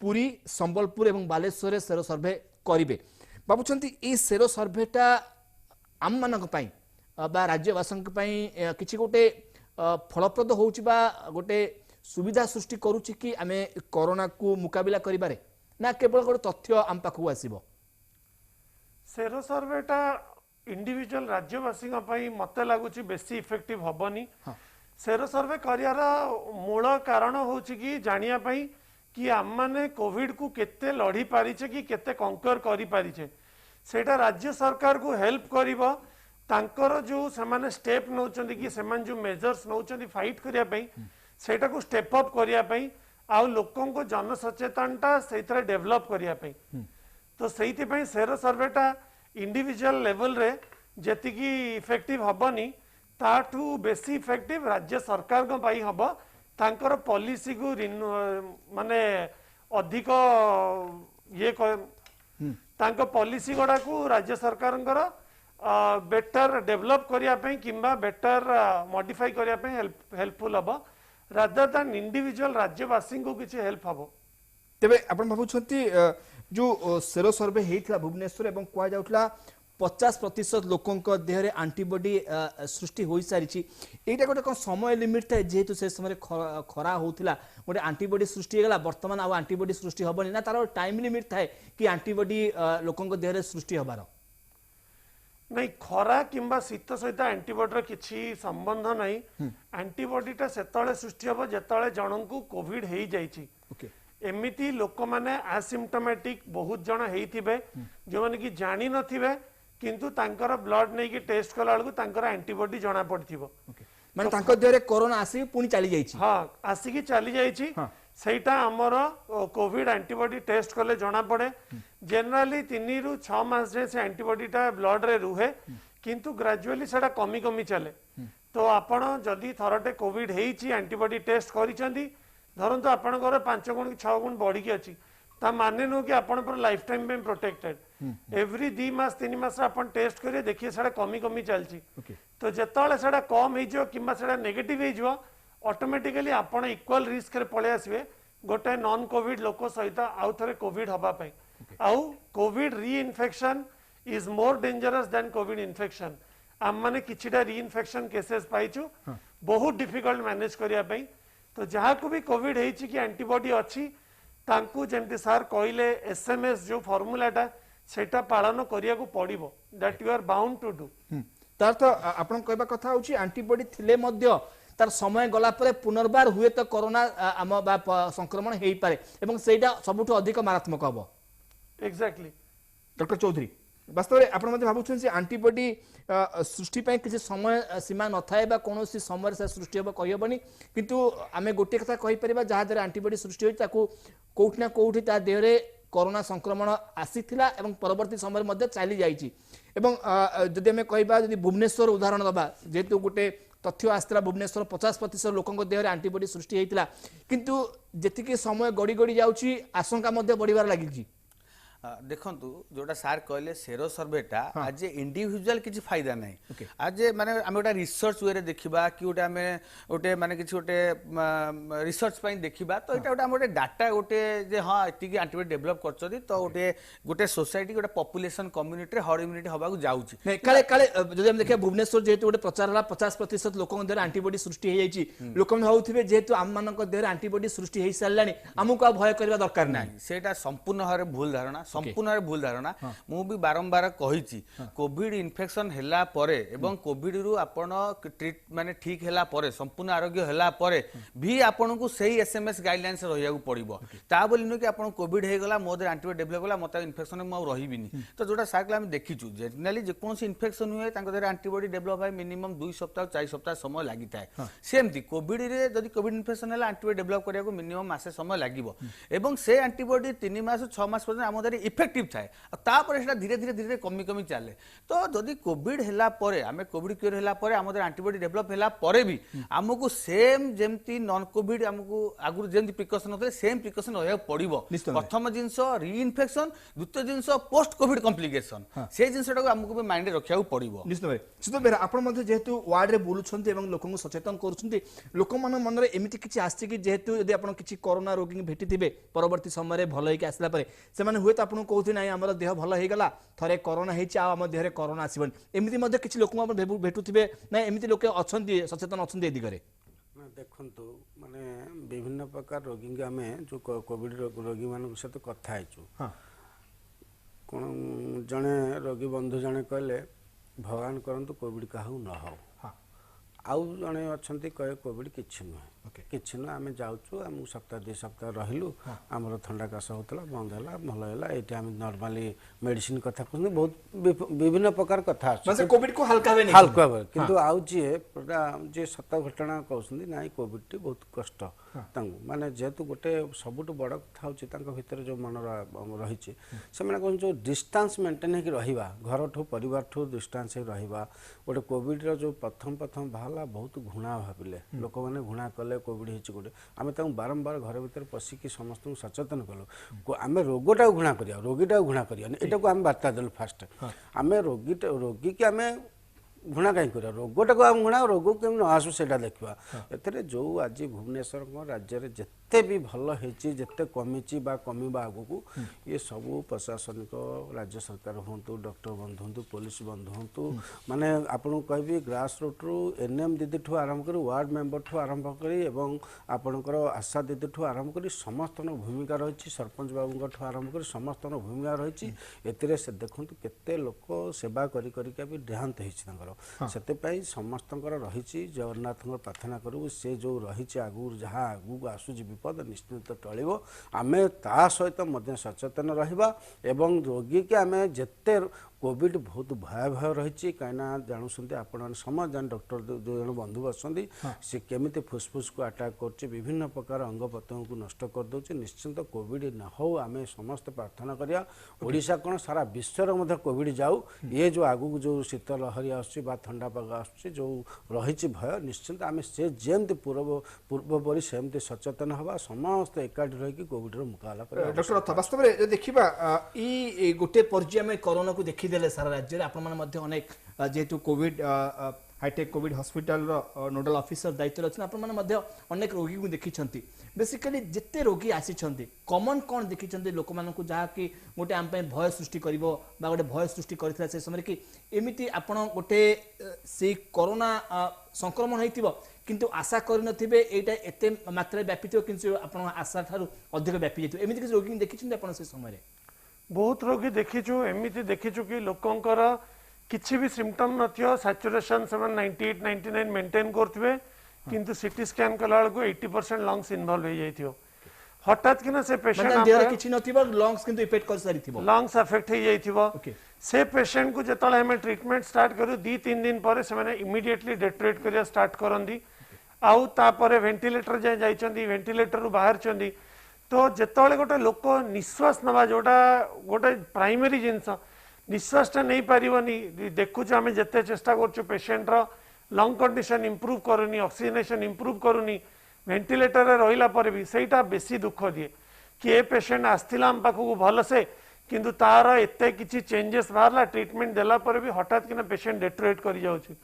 পুরী সম্বলপুর এবং বালেশ্বরে সেরো সর্ভে করিবে ভাবুଛନ୍ତି এই সেरो सर्वेटा आम मानक बा राज्यवासी किसी गोटे फलप्रद होउछि बा गोटे सुविधा सृष्टि करूछि कि आमे कोरोना को मुकाबला करिबारे ना केवल गोटे तथ्य आम पाखु आसीबो सेरो सर्वेटा इंडिविजुअल राज्यवासी मत लगुच बेसी इफेक्टिव हबनी सेरो सर्वे करियार मूल कारण होउछि कि जानिया पई कि आम माने कोविड को केते लड़ी पारिछे कि केते कंकर करि पारिछे सेटा राज्य सरकार को हेल्प करिवो तांकर जो सेमाने स्टेप नौचंदी कि सेमान जो मेजर्स नौचंदी फाइट करिया पई सेटा को स्टेप अप करिया पई आ लोकन को जन सचेतनता सेतरे डेवलप करिया पई तो सेइति पई सेरो सर्वेटा इंडिविजुअल लेवल रे जेति कि इफेक्टिव हबनी ताठू बेसी इफेक्टिव राज्य सरकार को पई हबो तांकर पॉलिसी को माने अधिक ये तांको पॉलिसी गुड़ा को राज्य सरकार बेटर डेवलप करने किंबा बेटर मॉडिफाई करने हेल्पफुल हम रादर दैन इंडिविजुअल राज्यवासी को किसी हेल्प हम तेबे आपण भाबुछंती जो सेरो सर्वे हेइथला भुवनेश्वर एवं कुआ जाउथला 50% लोकों देहरे एंटीबॉडी सृष्टि हो सारी एटा गोटे कौन समय लिमिट थाए जेहेतु से समय खरा होता गोटे एंटीबॉडी सृष्टि होगा बर्तमान आउ एंटीबॉडी सृष्टि हेनी ना तार टाइम लिमिट थाए कि एंटीबॉडी लोकों देहरे सृष्टि हबार नहीं खरा किंबा शीत सहित एंटीबॉडी किसी संबंध नहीं एंटीबॉडीटा सेतले सृष्टि हम जेतले जन को कोविड हो जाइछि एमिति लोक माने एसिम्प्टोमेटिक बहुत जन हेइथिबे जो माने कि जानि नथिबे किंतु तांकर ब्लड नै कि टेस्ट कला बेलू तांकर एंटीबॉडी जना पड़थिबो माने तांकर देहरे कोरोना आसी पुनी चली जाइछि हां आसी कि चली जाइछि सेटा हमर कोविड एंटीबॉडी टेस्ट कले जना पड़े जनरली 3 रु 6 मास जे से एंटीबॉडीटा ब्लड रे रुहे किंतु ग्रेजुअली सेटा कमी कमी चले तो आपण जदी थरटे कोविड हेइछि एंटीबॉडी टेस्ट करिसेंती धरतु आपंकर 5 गुण 6 गुण बढ़ी की अच्छी ता माने नु कि आपण पर लाइफ टाइम में प्रोटेक्टेड एवरी 2 मास 3 मास आपण टेस्ट करिए देखिए सेटा कमी कमी चलची तो जेतले सेटा कम हे जो किबा सेटा नेगेटिव हे जो ऑटोमेटिकली आपण इक्वल रिस्क रे पळे आसीबे गोटे नॉन कोविड लोक सहित आउ थरे कोविड हबा पई आउ कोविड री infection is more dangerous than Covid infection आम माने किछिटा री इन्फेक्शन केसेस पाइछु बहुत डिफिकल्ट मैनेज करिया पई तो जहाँ को भी कोविड है कि एंटीबॉडी अच्छी तांकू जेमती सार कहले एसएमएस जो फॉर्मूलाटा सेटा पालन करिया को पड़िबो that you are bound to do तार तो आपण कहबा कथा होची एंटीबॉडी थिले मध्य तार समय गला परे पुनर्बार हुए तो कोरोना आम बा संक्रमण हेई पारे एवं सेटा सबुठ अधिक मारात्मक हबो एग्जैक्टली डॉक्टर चौधरी वास्तव में आपण भावुन से एंटीबॉडी सृष्टि किसी समय सीमा न थाए बा कौन समय से सृष्टि हम कहबनी किंतु आमे गोटे कथा कहि परिबा जहा द्वारा एंटीबॉडी सृष्टि होई ताकू कोउठ ना कोउठी ता देहरे कोरोना संक्रमण आसीथिला एवं परवर्ती समय मध्ये चली जाईची एवं जदि आमे कहबा जदि भुवनेश्वर उदाहरण दबा जेतु गोटे तथ्य आसला भुवनेश्वर 50% लोकों देहरे एंटीबॉडी सृष्टि होइतिला किंतु जेतिके समय गड़ी गड़ी जाउची आशंका मध्ये बढ़िबार लागिची देखंतु जोटा सार कहले सेरो सर्वेटा आज इंडिविजुअल किसी फायदा नहीं आज माने आमे गोटा रिसर्च वे देखिबा कि गोटे आमे गोटे माने किसी गोटे रिसर्च पई देखिबा तो एटा गोटे गोटे डाटा गोटे जे हां एति कि एंटीबॉडी डेवलप करछथि तो गोटे गोटे सोसाइटी गोटे पॉपुलेशन कम्युनिटी हर्ड इम्यूनिटी हबा को जाउची नहीं काले काले जदि हम देखिया भुवनेश्वर जेतु गोटे प्रचार हला 50% लोकन देहरे एंटीबॉडी सृष्टि हे जाईची लोकन होउथिबे जेतु आम मानक देहरे एंटीबॉडी सृष्टि हे सारलानी हमकु आ भय करबा दरकार नाही सेटा संपूर्ण हरे भूल धारणा संपूर्ण भूल धारणा मु भी बारंबार कही कोविड इन्फेक्शन हैला परे एवं कोविड रु आपण ट्रीट माने ठीक हैला परे संपूर्ण आरोग्य हैला परे भी आपण को सही एसएमएस गाइडलाइंस रहिया को पड़िबो ता बोली न कि आपण कोविड हे गला मोदे एंटीबॉडी डेवलप गला मत इन्फेक्शन में रहिबिनी तो जोटा सार्कल हम देखिछु जनरली जे कोन इन्फेक्शन हुए तांको देर एंटीबॉडी डेवलप है मिनिमम 2 सप्ताह 4 सप्ताह समय लागि थाए सेमती कोविड रे जदी कोविड इन्फेक्शन हैला एंटीबॉडी डेवलप करिया को मिनिमम मासे समय लागिबो एवं से एंटीबॉडी 3 मास 6 मास पर्यंत आम देर इफेक्टिव थाए तापर सेटा धीरे धीरे धीरे कमी कमी चले तो जदी कोविड हैला परे आमे कोविड क्योर हैला परे आम देर एंटीबॉडी डेवलप हैला परे भी हमको सेम जेमती नॉन कोविड हमको आगु जेमती प्रिकॉशन होते सेम प्रिकॉशन रहया पड़िबो प्रथम जिंस री इन्फेक्शन द्वितीय जिंस पोस्ट कोविड कॉम्प्लिकेशन से जिंसटा को हमको माइंड रखिया पड़िबो निश्चित भाई सुतो बेरा आपण मध्ये जेहेतु वार्ड रे बोलुछंती एवं लोकन को सचेतन करूछंती लोक मन मन रे एमिति किछि आछि कि जेहेतु यदि आपण किछि कोरोना रोगी भेटिथिबे परवर्ती समय रे भलो हेकि आसला परे से माने हुए त आपण कहथि नै हमर देह भलो हे गला थरे कोरोना हेछि आ हम देह रे कोरोना आसीबन एमिति मध्ये किछि लोक आपण भेटुथिबे नै एमिति लोक अछंती सचेतन अछंती एदि करे देखु माने विभिन्न प्रकार रोगी आम जो कोविड रोगी मान सहित कथा हेचु कौन जड़े रोगी बंधु जड़े कहले भगवान करंतु कोविड काहू न हो आउ जड़े अच्छा कहे कोविड किसी नुहे किसी नुह आम जाऊँ आम सप्ताह 2 सप्ताह रहिलु आमर थंडा काश होता बंद है भल है ये आम नॉर्मली मेडिसिन कथा कहते बहुत विभिन्न प्रकार कथा कोविड को हल्का हल्का किंतु आउ जी सत घटना कहते ना कोविड टी बहुत कष्ट माने जेहेतु गोटे सबुठ बड़ कथा भर जो मन रही से जो डिस्टेंस मेंटेन होगा घर ठू परिवार ठू डिस्टेंस रहा गोटे कोविड जो प्रथम बाहर बहुत घृणा भाविले लोक मैंने घृणा कले कोविड होती गोटे आम बारंबार घर भर पशिकी समस्त सचेतन कलु आम रोगटा घृणा करिया रोगीटा घृणा करिया एटा को आम वार्ता देलु फास्ट आम रोगी की आम घृणा कहीं कर रोगटा को आम घृणा रोग के न आसू से देखा ए जो आज भुवनेश्वर राज्य में जिते भी भल होते कमी कमिबा आगू ये सबू प्रशासनिक राज्य सरकार हूँ डॉक्टर बंधु हूँ पुलिस बंधु हूँ माने आपको कहबी ग्रास रूट रु एनएम दीदी ठू आरंभ कर वार्ड मेंबर ठू आरंभ कर आपणकर आशा दीदी ठू आरंभ कर समस्त भूमिका रही सरपंच बाबू ठू आरंभ कर समस्त भूमिका रही एतिरे से देखु केते लोक सेवा करिका भी देहांत होती से समस्त रही जगन्नाथ प्रार्थना करूँ से जो रही आगु जहाँ आगू आसूँ विपद निश्चित टल आम ता सहित सचेतन रहा एवं रोगी के आम जिते कोविड बहुत भयावह रही कहीं जानूँ आपण समझ जान डॉक्टर दो जन बंधु बसंती सी केमी फुसफुस को अटैक कर विभिन्न प्रकार अंग प्रत्यंग को नष्ट कर दे निश्चिंत कोविड न हो आम समस्त प्रार्थना करिया ओडिशा कौन सारा विश्व कोविड जाऊ ये जो आगू जो शीत लहरी आंडा पाग आसूँ जो रही भय निश्चिंत आम से जमी पूर्वपरी सेमती सचेतन हवा समस्त एकाठी रही कोविड मुकाबला कर डॉक्टर वास्तव में देखा ये गोटे पर्याय में कोरोना को देखीदे सारा राज्य में अनेक जेहेतु Covid hi tech Covid hospital nodal officer दायित्व अच्छे अनेक रोगी को देखी बेसिकली जिते रोगी आसी कमन कौन देखी लोक मान जहाँकि गोटे आम भय सृष्टि कर गोटे भय सृष्टि करता से समय कि एमती आपण गोटे से कोरोना संक्रमण होती किंतु आशा करनथिबे एटा एते मात्रा व्यापी थो किंतु आपण आशा थारु अधिक व्यापी जाइतो एमिति कि रोगी देखिछन आपण से समय रे बहुत रोगी देखिछु एमिति देखिछु कि लोकंकर किछि भी सिम्पटम नथियो सैचुरेशन 98 99 मेंटेन करथबे किंतु सीटी स्कैन कला को 80% लंग्स इन्वॉल्व हो जाइथियो हठात कि से पेशेंट मतलब देह रे किछि नथिबो लंग्स किंतु इफेक्ट कर सारिथिबो लंग्स अफेक्ट हो जाइथिबो से पेशेंट को जतले हमें ट्रीटमेंट स्टार्ट करू 2-3 दिन पर से माने इमीडिएटली डेटरेट करिया स्टार्ट करंदी आउ तापरे वेंटिलेटर जाय जाइचंदी वेंटिलेटर रु बाहर चंदी तो जेतले गोटे लोक निश्वास नवा जोटा गोटे प्राइमरी जिंस निश्वासटा नहीं पारिबनी देखुछ आम जिते चेष्टा करछु पेशेंट रो लंग कंडीशन इंप्रूव करूनी ऑक्सीजनेशन इंप्रूव करूनी वेंटिलेटर रहिला पर भी सेटा बेसी दुख दिए कि ए पेशेंट आस्थिला हम पाखु भल से किंतु तार एते किछि चेंजेस बाहरला ट्रीटमेंट देला पर भी हठात किना पेशेंट डेटरेट करि जाउछि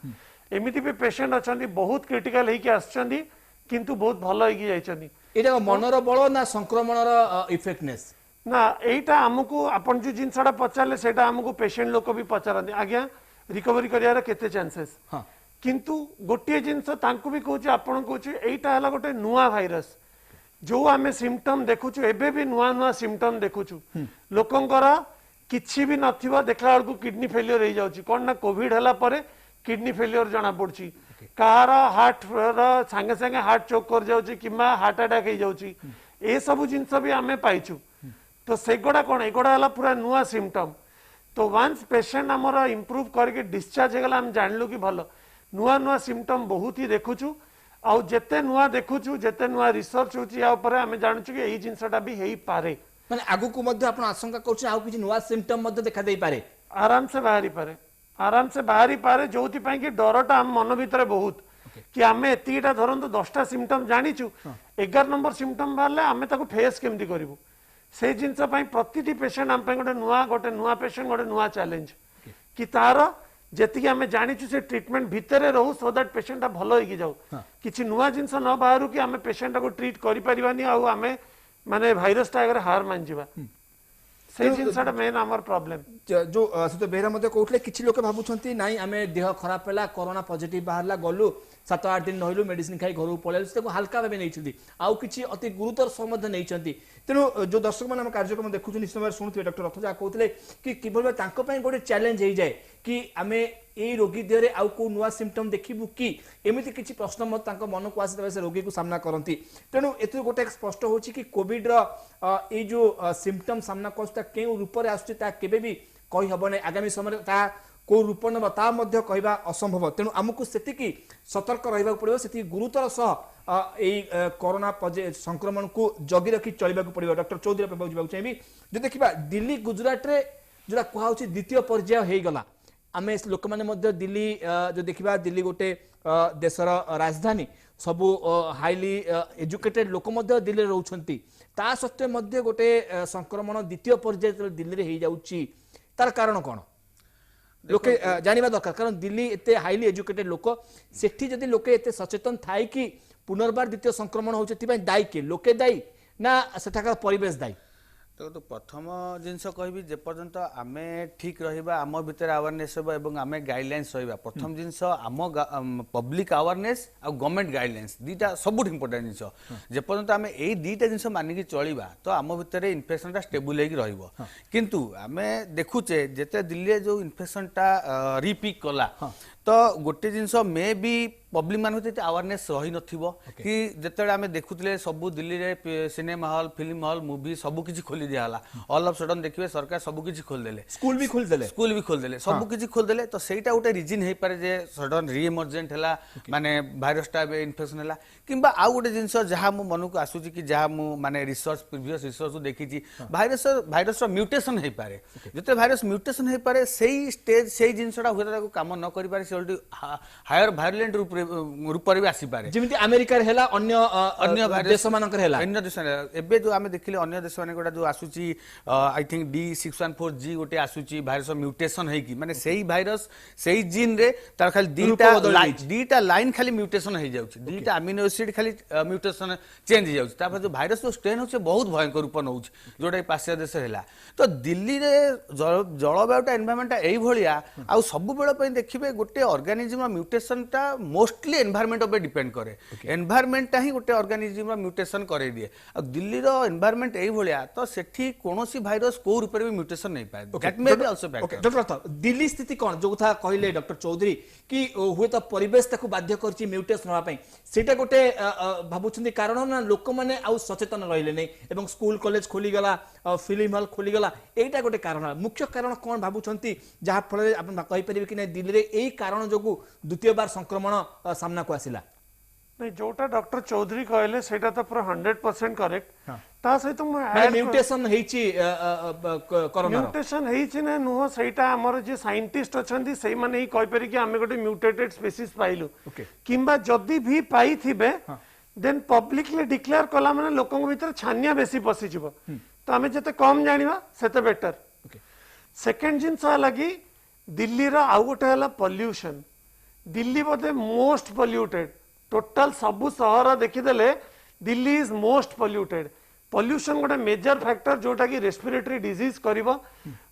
एमिति भी पेशेंट अछंती बहुत क्रिटिकल हेकि आछंती किंतु बहुत भल हेकि जाइछंती एटा मनर बळ ना संक्रमणर इफेक्टनेस ना एटा हमकु आपण जो जिनसडा पचारले सेटा हमकु पेशेंट लोक भी पचारंती आज्ञा रिकवरी करियार केते चांसेस किंतु गोटे जिनस तांकु भी कहूछि आपण कहूछि एटा हला गोटे नुआ भाइरस जो आम सिम्पटम देखुचु एबे भी नुआ नुआ सिम्पटम देखुचु लोकंकर किछि भी नथिबा देखला बेलू किडनी फेलियर हो जाउची कोन ना कोविड हला परे किडनी फेलियर जना पड़ची कार हार्ट संगे संगे हार्ट चोक कर जाउची किमा हार्ट अटैक हो जाउची ए सब जिंस भी आमे पाइछु तो सेगोड़ा कौन एगोड़ा हला पूरा नुआ सिम्पटम तो वंस पेशेंट आमर इम्प्रूव करके डिस्चार्ज होगला हम जानलु कि भल नुआ नुआ सिम्पटम बहुत ही देखुचु आउ जेते नुआ देखुचु जेते नुआ रिसर्च होची या ऊपर हमें जानछु कि एही जिंसटा भी हेई पारे माने आगु को मध्य आपण आशंका करछ आउ किछि नुआ सिम्पटम मध्य देखा देई पारे आराम से बाहरी पारे जोथि पई कि डरटा हम मन भीतर बहुत कि आमे एतिटा धरंतु 10टा सिम्पटम जानिछु 11 नंबर सिम्पटम बारले आमे ताको फेस केमति करिवु से जिंस पई प्रतिटी पेशेंट हम पई गोटे नुआ पेशेंट गोटे नुआ चैलेंज कि तार जेतिकी आमे जानिछु से ट्रीटमेंट भितरे रहू सो दैट पेशेंट भल होई जाऊ किछि नुआ जिंस न बाहरु कि आमे पेशेंट को ट्रीट करि परिबानी आ आमे माने भाइरस टा अगर हार मान जिबा से जिंसटा मेन हमर प्रॉब्लम जो सुतो बेहरा मध्य कहउतले किछि लोक भाबुछंती नाई आमे देह खराब पेला कोरोना पॉजिटिव बाहरला गलु 7-8 दिन नहिलु मेडिसिन खाई घर पळेलु से हल्का भाबे नैछंती आउ किछि अति गुरुतर सम्बन्ध नैछंती तेनु जो दर्शक मन हम कार्यक्रम देखु छु समय सुनुथे डॉक्टर रथ जा कहउतले कि किबल तांको पई गोटे चैलेंज हे जाय कि आमे ए रोगी देहरे आउ को नुआ सिम्पटम देखिबु कि एमिति किछि प्रश्न मत तांको मन को आसी से रोगी को सामना करंती तेनु एतु गोटे स्पष्ट होछि कि कोविड रो ए जो सिम्पटम सामना कोस्ता के रूप रे आसुछि ता केबे भी कहि हबने आगामी समय ता को रूप नब ता मध्य कहबा असंभव तेणु आमको सेतिकी सतर्क रहिबा पड़िबो सेति गुरुतर सह एई कोरोना संक्रमण को जगी रखी चलिबा पड़िबो डॉक्टर चौधरी पे बुझबा चाहिबी जे देखिबा दिल्ली गुजरात रे जोरा कुहा होछि द्वितीय पर्याय हेई गला आमे लोक माने मध्य दिल्ली जो देखिबा दिल्ली गोटे देशर राजधानी सबु हाईली एजुकेटेड लोक मध्य दिल्ली रहउछंती ता सत्वे मध्य गोटे संक्रमण द्वितीय पर्याय दिल्ली रे हेई जाउची तार कारण कोन लोके जानिबा दरकार कारण दिल्ली एते हाईली एजुकेटेड लोक सेठी जदि लोके एते सचेतन थाई कि पुनर्बार द्वितीय संक्रमण होचे तिबा दायी के लोके दायी ना सेठाका परिवेश दायी तो प्रथम जिनस कहबी जे पर्यंत आमे ठीक रहिबा आम भितर अवेयरनेस होबा एवं आमे गाइडलाइंस रहिबा प्रथम जिनस आम पब्लिक अवेयरनेस आ गवर्नमेंट गाइडलाइंस दीटा सब इंपोर्टेंट जिनस जे पर्यंत आमे एई दीटा जिनस मानिकी चलिबा तो आम भितर इन्फेक्शनटा स्टेबल हेकी रहिबो किंतु आमे देखुचे जेते दिल्ली जो इन्फेक्शनटा रिपीक कला तो गोटे जिनस मे भी पब्लिक मान अवेयरनेस रही नथिबो कि जेते आमे देखुतले सब दिल्ली रे cinema hall film hall movie सब किछि खोली दियाला ऑल ऑफ सडन देखिबे सरकार सब किछि खोल देले स्कूल भी खोल देले सब किछि खोल देले तो सेटा गोटे रीजन हे पारे जे सडन री इमर्जेंट हला माने भाइरस टा इन्फेक्शन हला किंबा आ गोटे जिनस जहा मु मन को आसुची कि जहा मु माने रिसर्च प्रीवियस रिसर्च देखिछि भाइरस रो म्यूटेशन हे पारे जेते भाइरस म्यूटेशन हे पारे सेही स्टेज सेही जिनसटा होता को काम न करि पारे से हायर वायलेंट रूप रे आसी पारे जेमिति अमेरिका रे हला अन्य देश मानकर हला अन्य देश एबे जो आमे देखिले अन्य देश माने गोटा जो आसुची आई थिंक D614G गोटे आसुची भाइरस म्यूटेशन है कि माने सेही भाइरस सेही जीन रे तार खाली दीटा लाइन खाली म्यूटेशन हो जाउची दीटा अमीनो एसिड खाली म्यूटेशन चेंज हो जाउची तापर जो भाइरस जो स्ट्रेन होचे बहुत भयंकर रूप नउची जोटा पाश्चात्य देश हैला तो दिल्ली रे जलवायुटा एनवायरनमेंट एई भलिया आ सब बेला पई देखिबे गोटे ऑर्गेनिज्म म्यूटेशन टा मोस्टली एनवायरनमेंट पे डिपेंड करे एनवायरनमेंट टा ही गोटे ऑर्गेनिज्म म्यूटेशन करे दिए आ दिल्ली रो एनवायरनमेंट एई भलिया तो सेठी कोनोसी भाइरस को रूप रे म्यूटेशन नै पाए that may be also factor doctor Delhi स्थिति कोन जो था कहले डॉक्टर चौधरी कि हुए तो परिवेश ताकू बाध्य करची म्यूटेशन होवा पई सेटा गोटे भाबुछंदी कारण ना लोक माने आ सचेतन रहिले नै एवं स्कूल कॉलेज खोली गला फिल्म हॉल खोली गला एटा गोटे कारण मुख्य कारण कोन भाबुछंती जहा फल आपण कहि परिबे कि नै दिल्ली रे एई कारण जोगु द्वितीय बार संक्रमण सामना को आसिला नहीं जोटा डॉक्टर चौधरी कहले सेटा तो पूरा 100% करेक्ट ता सहित म्यूटेशन हेची कोरोना म्यूटेशन हेची ने नुह सेटा हमर जे साइंटिस्ट अछंती सेई माने ही कहि परि कि हमें गोटे म्यूटेटेड स्पीसीज पाइलु किंबा जदी भी पाई थिबे देन पब्लिकली डिक्लेयर कला माने लोकन भीतर छानिया बेसी पसी जिवो तो हमें जते कम जानिबा सेते बेटर सेकंड जिंस लगी दिल्ली रा आउ गोटे हला पोल्यूशन दिल्ली बोधे मोस्ट पोल्यूटेड टोटल सबु सहर देखिदेले Delhi is most polluted pollution गोटे मेजर फैक्टर जोटा कि रेस्पिरेटरी डिजीज करिवो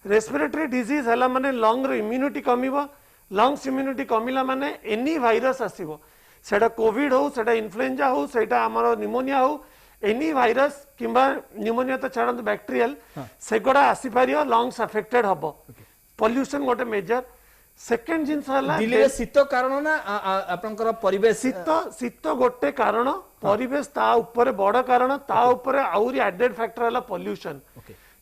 रेस्पिरेटरी डिजीज हला माने लंग रो इम्यूनिटी कमिवो लंग्स इम्यूनिटी कमिला माने एनी वायरस आसीबो सेटा कोविड हो सेटा इन्फ्लुएंजा हो सेटा हमरो निमोनिया हो एनी भाइरस किंबा न्यूमोनिया तो छाड़ बैक्टेरियल से गुड़ा आसी पार लंग्स अफेक्टेड हम पॉल्यूशन गोटे मेजर सेकेंड जिनस दिल्ली रे शीत कारण ना आपनकर परिवेश शीत शीत गोटे कारण परिवेश ता ऊपर बड़ कारण ता ऊपर आउरी एडेड फैक्टर है पॉल्यूशन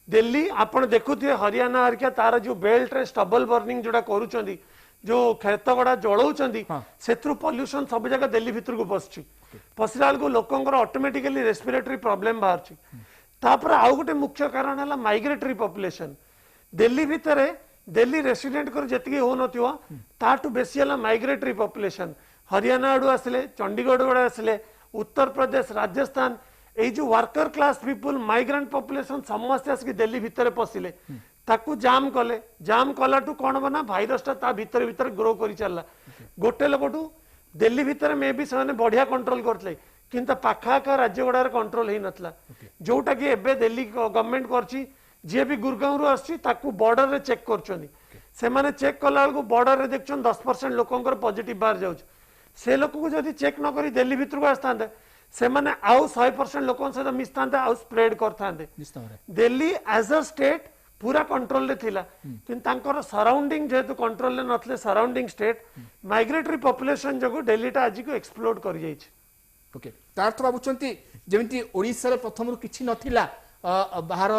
दिल्ली आपण देखुथिए हरियाणा हरिया तार जो बेल्ट रे स्टबल बर्निंग जोड़ा करूचंदी जो खेत गुड़ा जलाउछंदी सेथरु पॉल्यूशन सब जगह दिल्ली भितर को पसछि पसला को लोकंकर ऑटोमेटिकली रेस्पिरेटरी प्रॉब्लम बाहरछि तापर आउ गोटे मुख्य कारण है माइग्रेटरी पॉपुलेशन दिल्ली भितर दिल्ली रेसिडेंट कर जति हो नथियो ताटू बेसी है माइग्रेटरी पॉपुलेशन हरियाणा आडू आसले चंडीगढ़ आडू आसले उत्तर प्रदेश राजस्थान ये जो worker class people migrant population समस्त आसिक दिल्ली भितर पशिले ताकू जाम कलाटू कौन बना भाइरस ता भितर भितर ग्रो कर चलला गोटे लोकटू दिल्ली भितर मे भी से बढ़िया कंट्रोल करते किंतु पाखाआखा राज्य गुड़ा कंट्रोल हो नाला जोटा कि एबे दिल्ली गवर्नमेंट करछि जी भी गुरगांव आसी बॉर्डर रे चेक कर चेक कला बेलू बॉर्डर रे देख 10% लोकंकर पॉजिटिव बाहर जाउछ से लोक को जदि चेक न करी दिल्ली भितर को आसता से माने आउ 100% लोकन सहित मिसता आउ स्प्रेड करता दिल्ली एज अ स्टेट पूरा कंट्रोल रे थिला किंतु तांकर सराउंडिंग जेहेतु कंट्रोल रे नथले सराउंडिंग स्टेट माइग्रेटरी पॉपुलेशन जगो दिल्ली टा आज को एक्सप्लोड कर जाई छै ओके तार्थ बाबुचंती जेमिति ओडिसा रे प्रथम किछि नथिला बाहर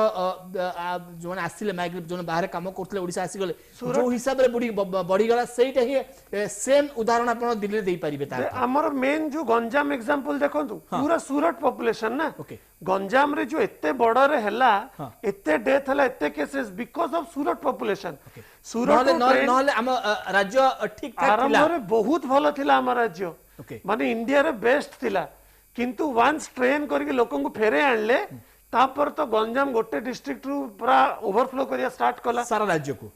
जो आसिले माइग्रेट जो बाहर काम करते ओडिशा आसी गले जो हिसाब रे बढ़ी गला सेटा ही सेम उदाहरण आपण दिल्ली रे देई परिबे ता हमर मेन जो गंजाम एग्जांपल देखंतु पूरा सूरत पॉपुलेशन ना गंजाम रे जो एते बॉर्डर रे हला एते डेथ हला एते cases because of Surat population Surat नहले हम राज्य ठीक ठाक आरंभ रे बहुत भलो थिला हम राज्य माने इंडिया रे बेस्ट थिला किंतु वंस ट्रेन करके लोकन को फेरे आनले तापर तो गंजाम गोटे डिस्ट्रिक्ट रु पूरा ओवरफ्लो करिया स्टार्ट कला सारा राज्य को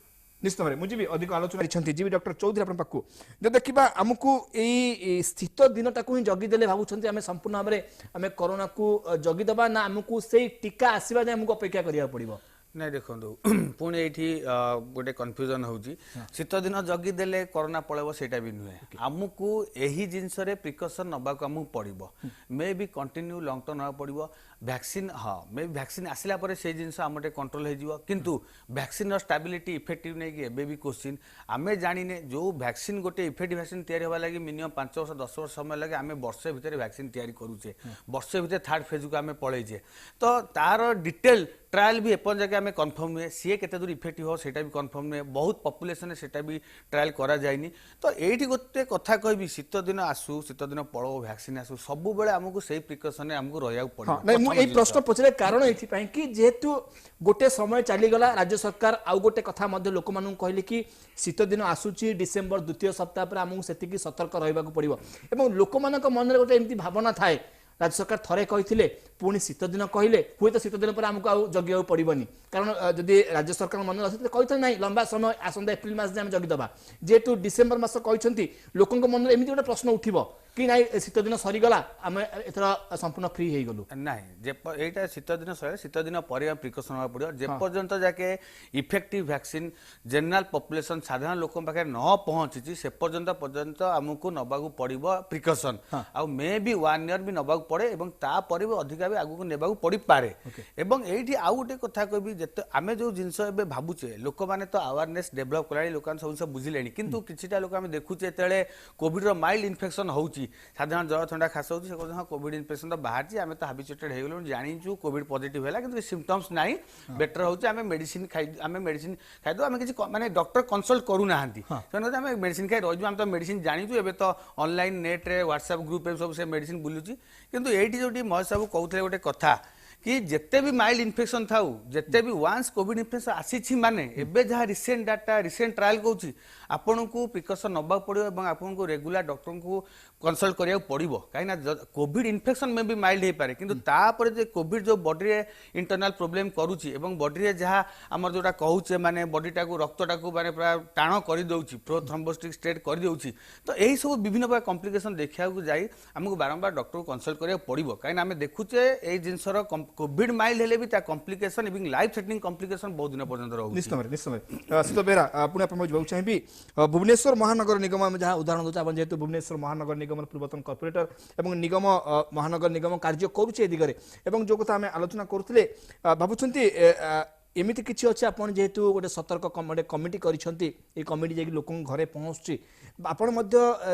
निश्चित भाव मुझे भी अधिक आलोचना करछंती जी डॉक्टर चौधरी अपन पाखु जो देखिबा हमकु एई स्थित दिनटा को ही जगी देले भाबुछंती हमें संपूर्ण भाबरे हमें कोरोना को जगी दबा ना हमकु सेई टीका आसीबा जे हमकु अपेक्षा करिया पड़िबो नहीं देखो पुणी ये गोटे कन्फ्यूजन हो शीत दिन जगी देले कोरोना पड़ेब सेटा भी नुहे आमको यही जिनस प्रिकसन नवाक आमको पड़ो मे भी कंटिन्यू लंग टर्म ना पड़ो वैक्सीन हाँ मे वैक्सीन आसला से जिनस आम कंट्रोल हो किंतु वैक्सीन स्टेबिलिटी इफेक्टिव नहीं कि भी क्वेश्चन आम जाने जो वैक्सीन गोटे इफेक्टिव वैक्सीन तैयारी होगा लगी मिनिमम 5 वर्ष 10 वर्ष समय लगे आम वर्षे भितर वैक्सीन तैयारी करुचे वर्षे भितर थर्ड फेज को आम पलैचे तो तार डिटेल ट्रायल भी एपन जगह आम कन्फर्म नुहे सी के दूर इफेक्टिव हो सेटा भी कन्फर्म नुहे बहुत पपुलेसन सेटा भी ट्रायल करा जायनी तो ये गोटे कथा कहबी शीत दिन आसू शीत दिन पड़ो वैक्सीन आसू सब बेले आमको सही प्रिकसन आमको रहा पड़ो ये प्रश्न पचारे कारण ये कि जेहेतु गोटे समय चलीगला राज्य सरकार आउ गोटे कथा लोक मान कहले कि शीत दिन आसूची डिसेम्बर द्वितीय सप्ताह पर आमको से सतर्क रहा पड़ो और लोक मन मन गोटे एमती भावना थाए राज्य सरकार थरे कही पुणी शीत दिन कहले हुए तो शीत दिन पर आमको आउ जगिया पड़ोनी कारण जदि राज्य सरकार मन अच्छे कही ना लंबा समय आसंता एप्रिल मास जगिदबा जेहेतु डिसेम्बर मास कहते लोक मन एमती गोटे प्रश्न उठिब कि ना शीत दिन सरीगला आम एथर संपूर्ण फ्री हो गलु ना यहाँ शीत दिन सर शीत दिन पर प्रिकसन होगा पड़ो जेपर्यंत जाके इफेक्टिव वैक्सीन जनरल पॉपुलेशन साधारण लोक पाखे न पहुंची से पर्यंत आमको नवाक पड़ो प्रिकसन आ मे भी 1 ईयर भी नवाक पड़े और तापर भी अधिका भी आगू नेबा पड़ पारे एवं ये आउ गोटे कथा कहबी जिते आम जो जिनस भावुचे लोक मैंने तो अवेयरनेस डेभलप कला लोक सब बुझिले किंतु किछिटा लोक आम देखुचे जो कोविड माइल्ड इन्फेक्शन होची साधारण जर थंडा खास होची से हाँ कोविड इन्फेक्शन तो बाहर आम तो हाबिचुएटेड हो गलु जानिचु कोविड पॉजिटिव है कि सिम्पटम्स नाई बेटर होची आम मेडिसिन खाइदो आम किसी माने डॉक्टर कंसल्ट करूना आम मेडिसिन खाई रही आम तो मेडिसिन जानिचु एबे तो ऑनलाइन नेट रे व्हाट्सएप ग्रुप सब से मेडिसिन बुलुची किंतु एठी जोटी महेश बाबू कहते गोटे कथा कि जिते भी माइल्ड इन्फेक्शन थाउ जिते भी वांस कोविड इन्फेक्शन आसी माने एबे जहाँ रिसेंट डाटा रिसेंट ट्रायल कहूँ आपन को प्रिकसन नवा पड़ो और आपन को रेगुलर डॉक्टर को कंसल्ट करिया पड़ो कहीं कोविड इन्फेक्शन में भी माइल्ड हो पारे किंतु तापर जे कोविड जो बॉडी रे इंटरनल प्रॉब्लम करूची एवं बॉडी रे जहाँ आमर जोटा कहूचे माने बॉडीटा को रक्तटा को माने पूरा टाण कर दउची प्रोथ्रोम्बोस्टिक स्टेट कर दउची तो यही सब विभिन्न प्रकार कॉम्प्लिकेशन देखा जाई हमको बारंबार डॉक्टर को कंसल्ट करिया पड़ो कहीं आम देखुचे ए जिनसर कोविड माइल्ड हेले भी ता complication even life threatening complication बहुत दिन पर्यंत रहउछि। निश्चित शीत बेहरा पुणे आपण बुझाऊ चाहिए भुवनेश्वर महानगर निगम आम जहाँ उदाहरण दूचा जेहेतु भुवनेश्वर महानगर निगम पूर्वतन कॉर्पोरेटर एवं निगम महानगर निगम कार्य करुचे दिगरे एवं जो कथा आम आलोचना करुले भावुंट एमती किसी अच्छे आप जेहेतु गोटे सतर्क गोटे कमिटी कर कमिटी जाकि लोक घरे पहुँची आपण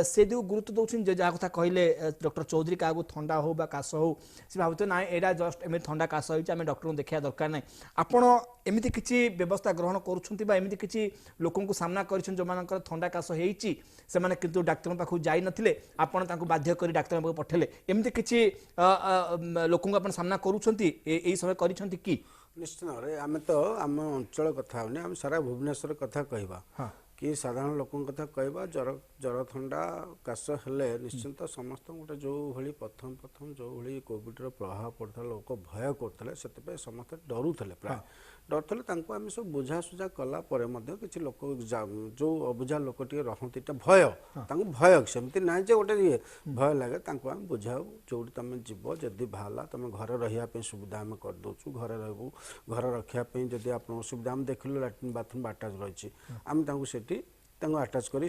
से जो गुरुत्व दौरान जहाँ कथा कहले डॉक्टर चौधरी क्या थंडा हो काश हो सी भावते ना यहाँ जस्ट एम थंडा काश होती आम डॉक्टर को देखा दरकार ना आपण एमती किसी व्यवस्था ग्रहण करमती किसी लोक सामना कर जो थंडा काश होती से किंतु डाक्तर पाखु जाई नथिले आपण तांको बाध्य करी डाक्तर पाखु पठेले एमती किसी लोक आप सामना करूछंती एई समय करिछंती कि निश्चित भाव में आम तो आम अंचल कथा होनी आम सारा भुवनेश्वर कथा कहवा कि साधारण लोक कथा कहवा जर जर थंडा काश हेले निश्चिंत समस्त गोटे जो भली प्रथम प्रथम जो भली कोविड प्रभाव पड़ता लोक भय करते से समस्त डरुले प्राय डरुले आम सब बुझासुझा कला किसी लोक जो अबुझा लोक टे रहती भय भय सेमती ना गोटे ये भय लगे आम बुझाऊ जो तुम जीव जदि बाहर तुम घर रही सुविधा आम करदे घरे रहू घर रखापी जदि आप सुविधा आम देखिलु लाट्रिन बाथरूम अटाच रही आम से आटाच कर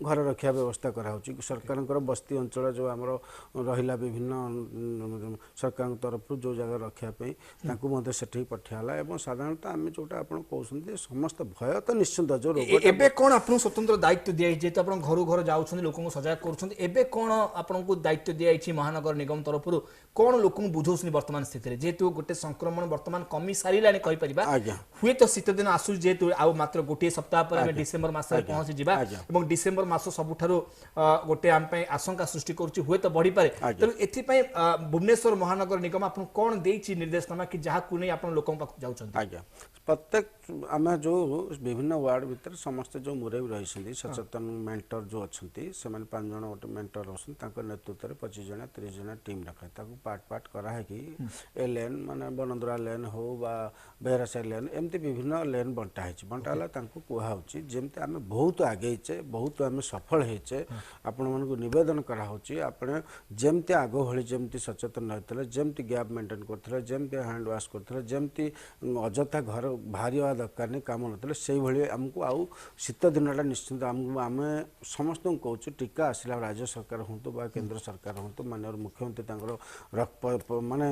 घर रखा व्यवस्था कराऊँगी सरकार बस्ती अंचल जो आम रहा विभिन्न सरकार तरफ जो जगह रखापी से पठाला और साधारणतः आम जोटा आप कहते समस्त भय तो निश्चिंत जो एबे कौन आपको स्वतंत्र दायित्व दिया जेहेतु आप घर घर जाऊँ लोक सजग कर कौन आपको दायित्व दिखाई महानगर निगम तरफ कौन लोक बुझौनी वर्तमान स्थिति जेहेतु गोटे संक्रमण वर्तमान कमी सारा कहीपर हुए तो शीत दिन आसू जेहेतु आउ मात्र गोटे सप्ताह पर डिसेम्बर मास पहुंची जीवा और डिसेम्बर मास सबुठारु गोटे आम आशंका सृष्टि करुच्ची हुए तो बढ़ी पारे तेणु एथिपाई भुवनेश्वर महानगर निगम आपको कौन देइछि निर्देशनामा कि जहाँ को नहीं आप लोक जाऊँ प्रत्येक आम जो विभिन्न वार्ड भितर समस्त जो मुरबी रही सचेतन मेंटर जो अच्छा से 5 जन गोटे मेंटर रही नेतृत्व में 25 जन 30 जन टीम रखा पार्ट पार्ट कराई ए लेन माने बनंदुरा लेन हो बेहरासाई लेन एमती विभिन्न लेन बंटाला कहुच्छी जमती आम बहुत आगेचे बहुत आम सफल होचे आपण मानक निवेदन कराऊँगी आपने जमती आग भली जमती सचेतन रही जमती गैप मेंटेन करते जमती हैंड वाश करते जमती अजथा घर बाहर दरकार नहीं कम ना से आमको आउ शीत दिनटा निश्चिंत आमको आम समस्त कहूँ टीका आसला राज्य सरकार हूँ केंद्र सरकार हूँ माननीय मुख्यमंत्री माने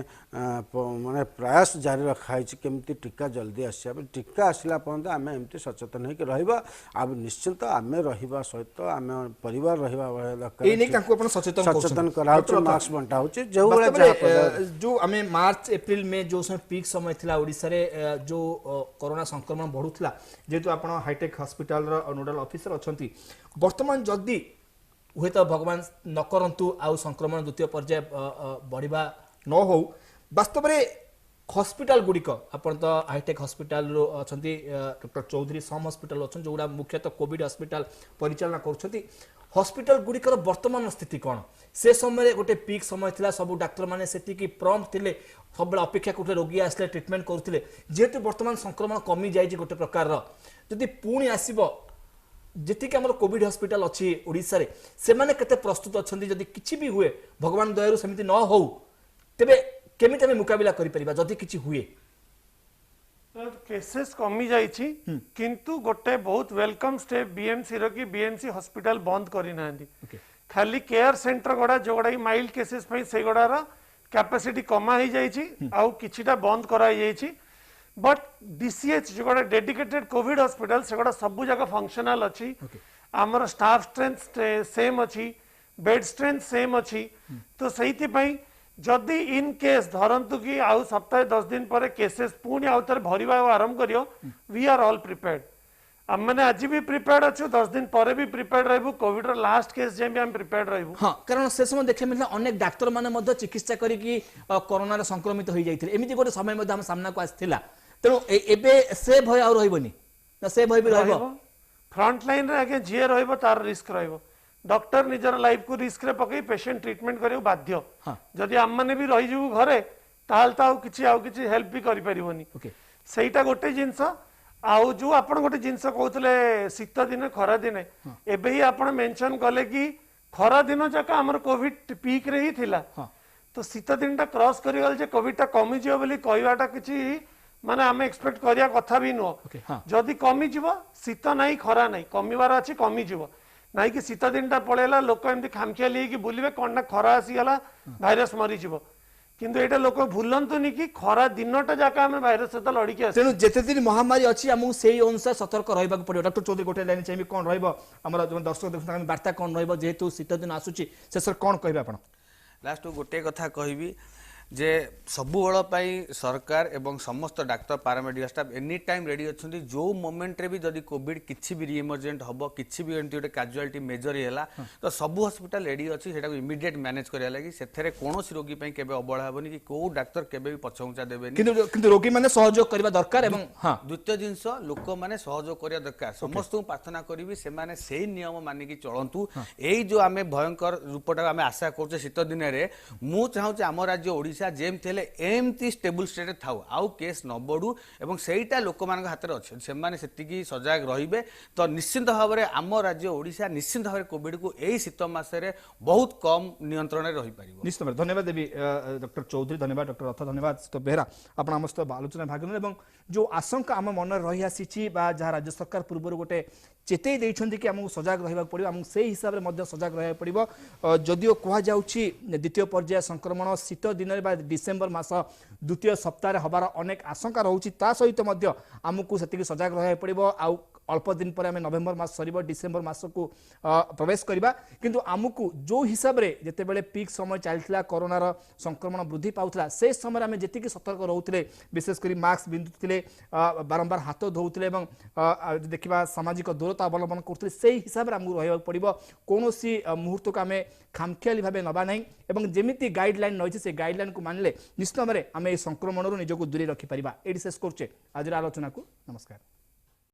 माने प्रयास जारी रखाई केमती टीका जल्दी आसा टीका आसला पर्यंत आम एमती सचेतन होब निश्चिंत आम रहा सहित आम परिवार रहा सचेतन करा मास्क बंटा जो आम मार्च एप्रिल में जो समय पीक समय था ओडिशा रे जो कोरोना संक्रमण बढ़ुला जेहेतु आप हाईटेक हॉस्पिटल नोडाल ऑफिसर अच्छा वर्तमान जदि हुए तो भगवान न करंतु आउ संक्रमण द्वितीय पर्याय बढ़िबा न हो वास्तव में हॉस्पिटल गुड़िक आपन तो हाईटेक हॉस्पिटल अच्छा डॉक्टर चौधरी सम हॉस्पिटल अच्छा जो मुख्यतः कोविड हॉस्पिटल परिचालना कर हॉस्पिटल गुड़िकर वर्तमान स्थिति कौन से समय गोटे पीक समय था सब डाक्तर मैंने से प्रम्प्ट थे सब अपेक्षा करते रोगी आसले ट्रिटमेंट करते जेहेतु वर्तमान संक्रमण कमी जाए गोटे प्रकार जदि पुणी आसब जी आम कोविड हॉस्पिटल अच्छी ओडिशा रे से माने केते प्रस्तुत अच्छा जदि किसी भी हुए भगवान दयारू सेमती न हो तेबे केमिति आमे मुकाबिला करि परिबा जदि किछि हुए केसेस कमी जाइछि किंतु गोटे बहुत वेलकम स्टेप बीएमसी रो कि बीएमसी हॉस्पिटल बंद करि नांदी खाली केयर सेंटर गोडा जोगडा माइल्ड केसेस पई से गोडार कैपेसिटी कमा ही जाइछि आउ किछिटा बंद कराई जाइछि बट डीसीएच जो गोडा डेडिकेटेड कोविड हॉस्पिटल से गोडा सब जगह फंक्शनल अछि हमर स्टाफ स्ट्रेंथ सेम अछि बेड स्ट्रेंथ सेम अछि तो सहीति पई जदि इन केस धरंतु कि आउ सप्ताह 10 दिन पर केसेस पुणी आउ तर भरिबा आरंभ करियो वी आर ऑल प्रिपेयर्ड हम माने आज भी प्रिपेयर्ड अच्छु 10 दिन पर भी प्रिपेयर्ड रहबु कोविड रो लास्ट केस जे भी हम प्रिपेयर्ड रहबु हां कारण से समय देखे मिलला अनेक डाक्टर माने मध्य चिकित्सा करी कि कोरोना रे संक्रमित होई जाइथिले एमिति गोटे समय मध्य हम सामना को आस्थिला तेनो एबे से भय आउ रहइबनी ना से भय भी रहइबो फ्रंट लाइन रे आगे जे रहइबो तार रिस्क रहइबो डॉक्टर निजर लाइफ को रिस्क रे पकई पेशेंट ट्रीटमेंट करियो बाध्य जदि हम माने भी रहि जु घरे ताल ताउ किछि हेल्प भी करि परिबोनी सेटा गोटे जिंस आउ जो आपण गोटे जिंस कहउतले शीत दिन खरा दिन एबे ही आपण मेंशन कले कि खरा दिन जाका हमर कोविड पीक रे ही थिला तो शीत दिन टा क्रॉस करिगल जे कोविड टा कमी जियो बोली कहवाटा किछि माने आमे एक्सपेक्ट करिया कथा भी नो जदि कमी जिवो शीत नाही खरा नाही कमीवार अछि कमी जिवो नाही कि शीत दिन टा पळेला लोक एमती खामखिया लेकी बुलिबे कोन ना खरा आसी गला भाइरस मरि जिवो किंतु एटा लोक भूलंतुनी कि खरा दिनटा जाका आमे भाइरस सहित लड़ी के तेणु जेते दिन महामारी अछि हमहु सेही अनुसार सतर्क रहबाक पड़ियो डॉक्टर चौधरी गोटे लाइन चाहिए कोन रहइबो हमर जो दर्शक देखुन वार्ता कोन रहइबो जेहेतु शीत दिन आसुची शेषर कोन कहबे आपण लास्ट गोटे कथा कहबी जे सबु बेल सरकार एवं समस्त doctor paramedical staff any time ready अच्छा जो मोमेंट रे भी जदि कोविड किसी भी रिइमर्जेंट हम किसी भी एमती गोटे काजुआलिटी मेजर है तो सबू हस्पिटाल रेडी अच्छी से इमिडिएट मैनेज करा लगी से कौन रोगी केवे अवहेला हेनी कि कौ डाक्तर केवे भी पछघुंचा देवे किंतु रोगी माने सहयोग करबा दरकार एवं द्वितीय जिनस लोक मैंने सहयोग करिया दरकार समस्त प्रार्थना करी से नियम मानिकी चलतु यही जो आम भयंकर रूपटा आम आशा कर शीत दिन में मु चाहूँ आम राज्य ओडिशा जेमती एमती स्टेबल स्टेट थाउ आउ केस न बढ़ू एवं सेटा लोक मान हाथ में अच्छे से सजग रे तो निश्चिंत भाव में आम राज्य ओडिशा निश्चिंत भाव कोविड को यही शीत मासरे बहुत कम नियंत्रण में रही पारिबो। निश्चित भाव धन्यवाद देवी डॉक्टर चौधरी धन्यवाद डॉक्टर रथ धन्यवाद तो बेहरा आपण आम सहित आलोचना भाग नेले जो आशंका आम मन रही आसी जहाँ राज्य सरकार पूर्व गोटे चेतई देइछन्ति कि आमको सजग रहा पड़ो आमको से हिसाब से सजग रहा पड़ो जदिओ कहुच्छी द्वितीय पर्याय संक्रमण शीत दिन में डिसेम्बर मास द्वितीय सप्ताह हबार अनेक आशंका रोचे सहित आमको से सजग रहा पड़ो आउ अल्प दिन पर नवेम्बर मास सर डिसेम्बर मास को प्रवेश करवा किंतु आमको जो हिसाब से जितेबाला पीक समय चलता कोरोनार संक्रमण वृद्धि पाउला से समय आम जी सतर्क रोते विशेषकर मास्क पिंधुते बारंबार हाथ धोते देखा सामाजिक दूरता अवलंबन करते से हिसाब से आमको रहा पड़ो कौन मुहूर्त को आम खामखियाली भाव नवा ना जमी गाइडलाइन रही है गाइडलाइन को मानले निश्चित भाव में आम संक्रमण निजक दूरे रखिपर ये शेष करुचे आज आलोचना को नमस्कार।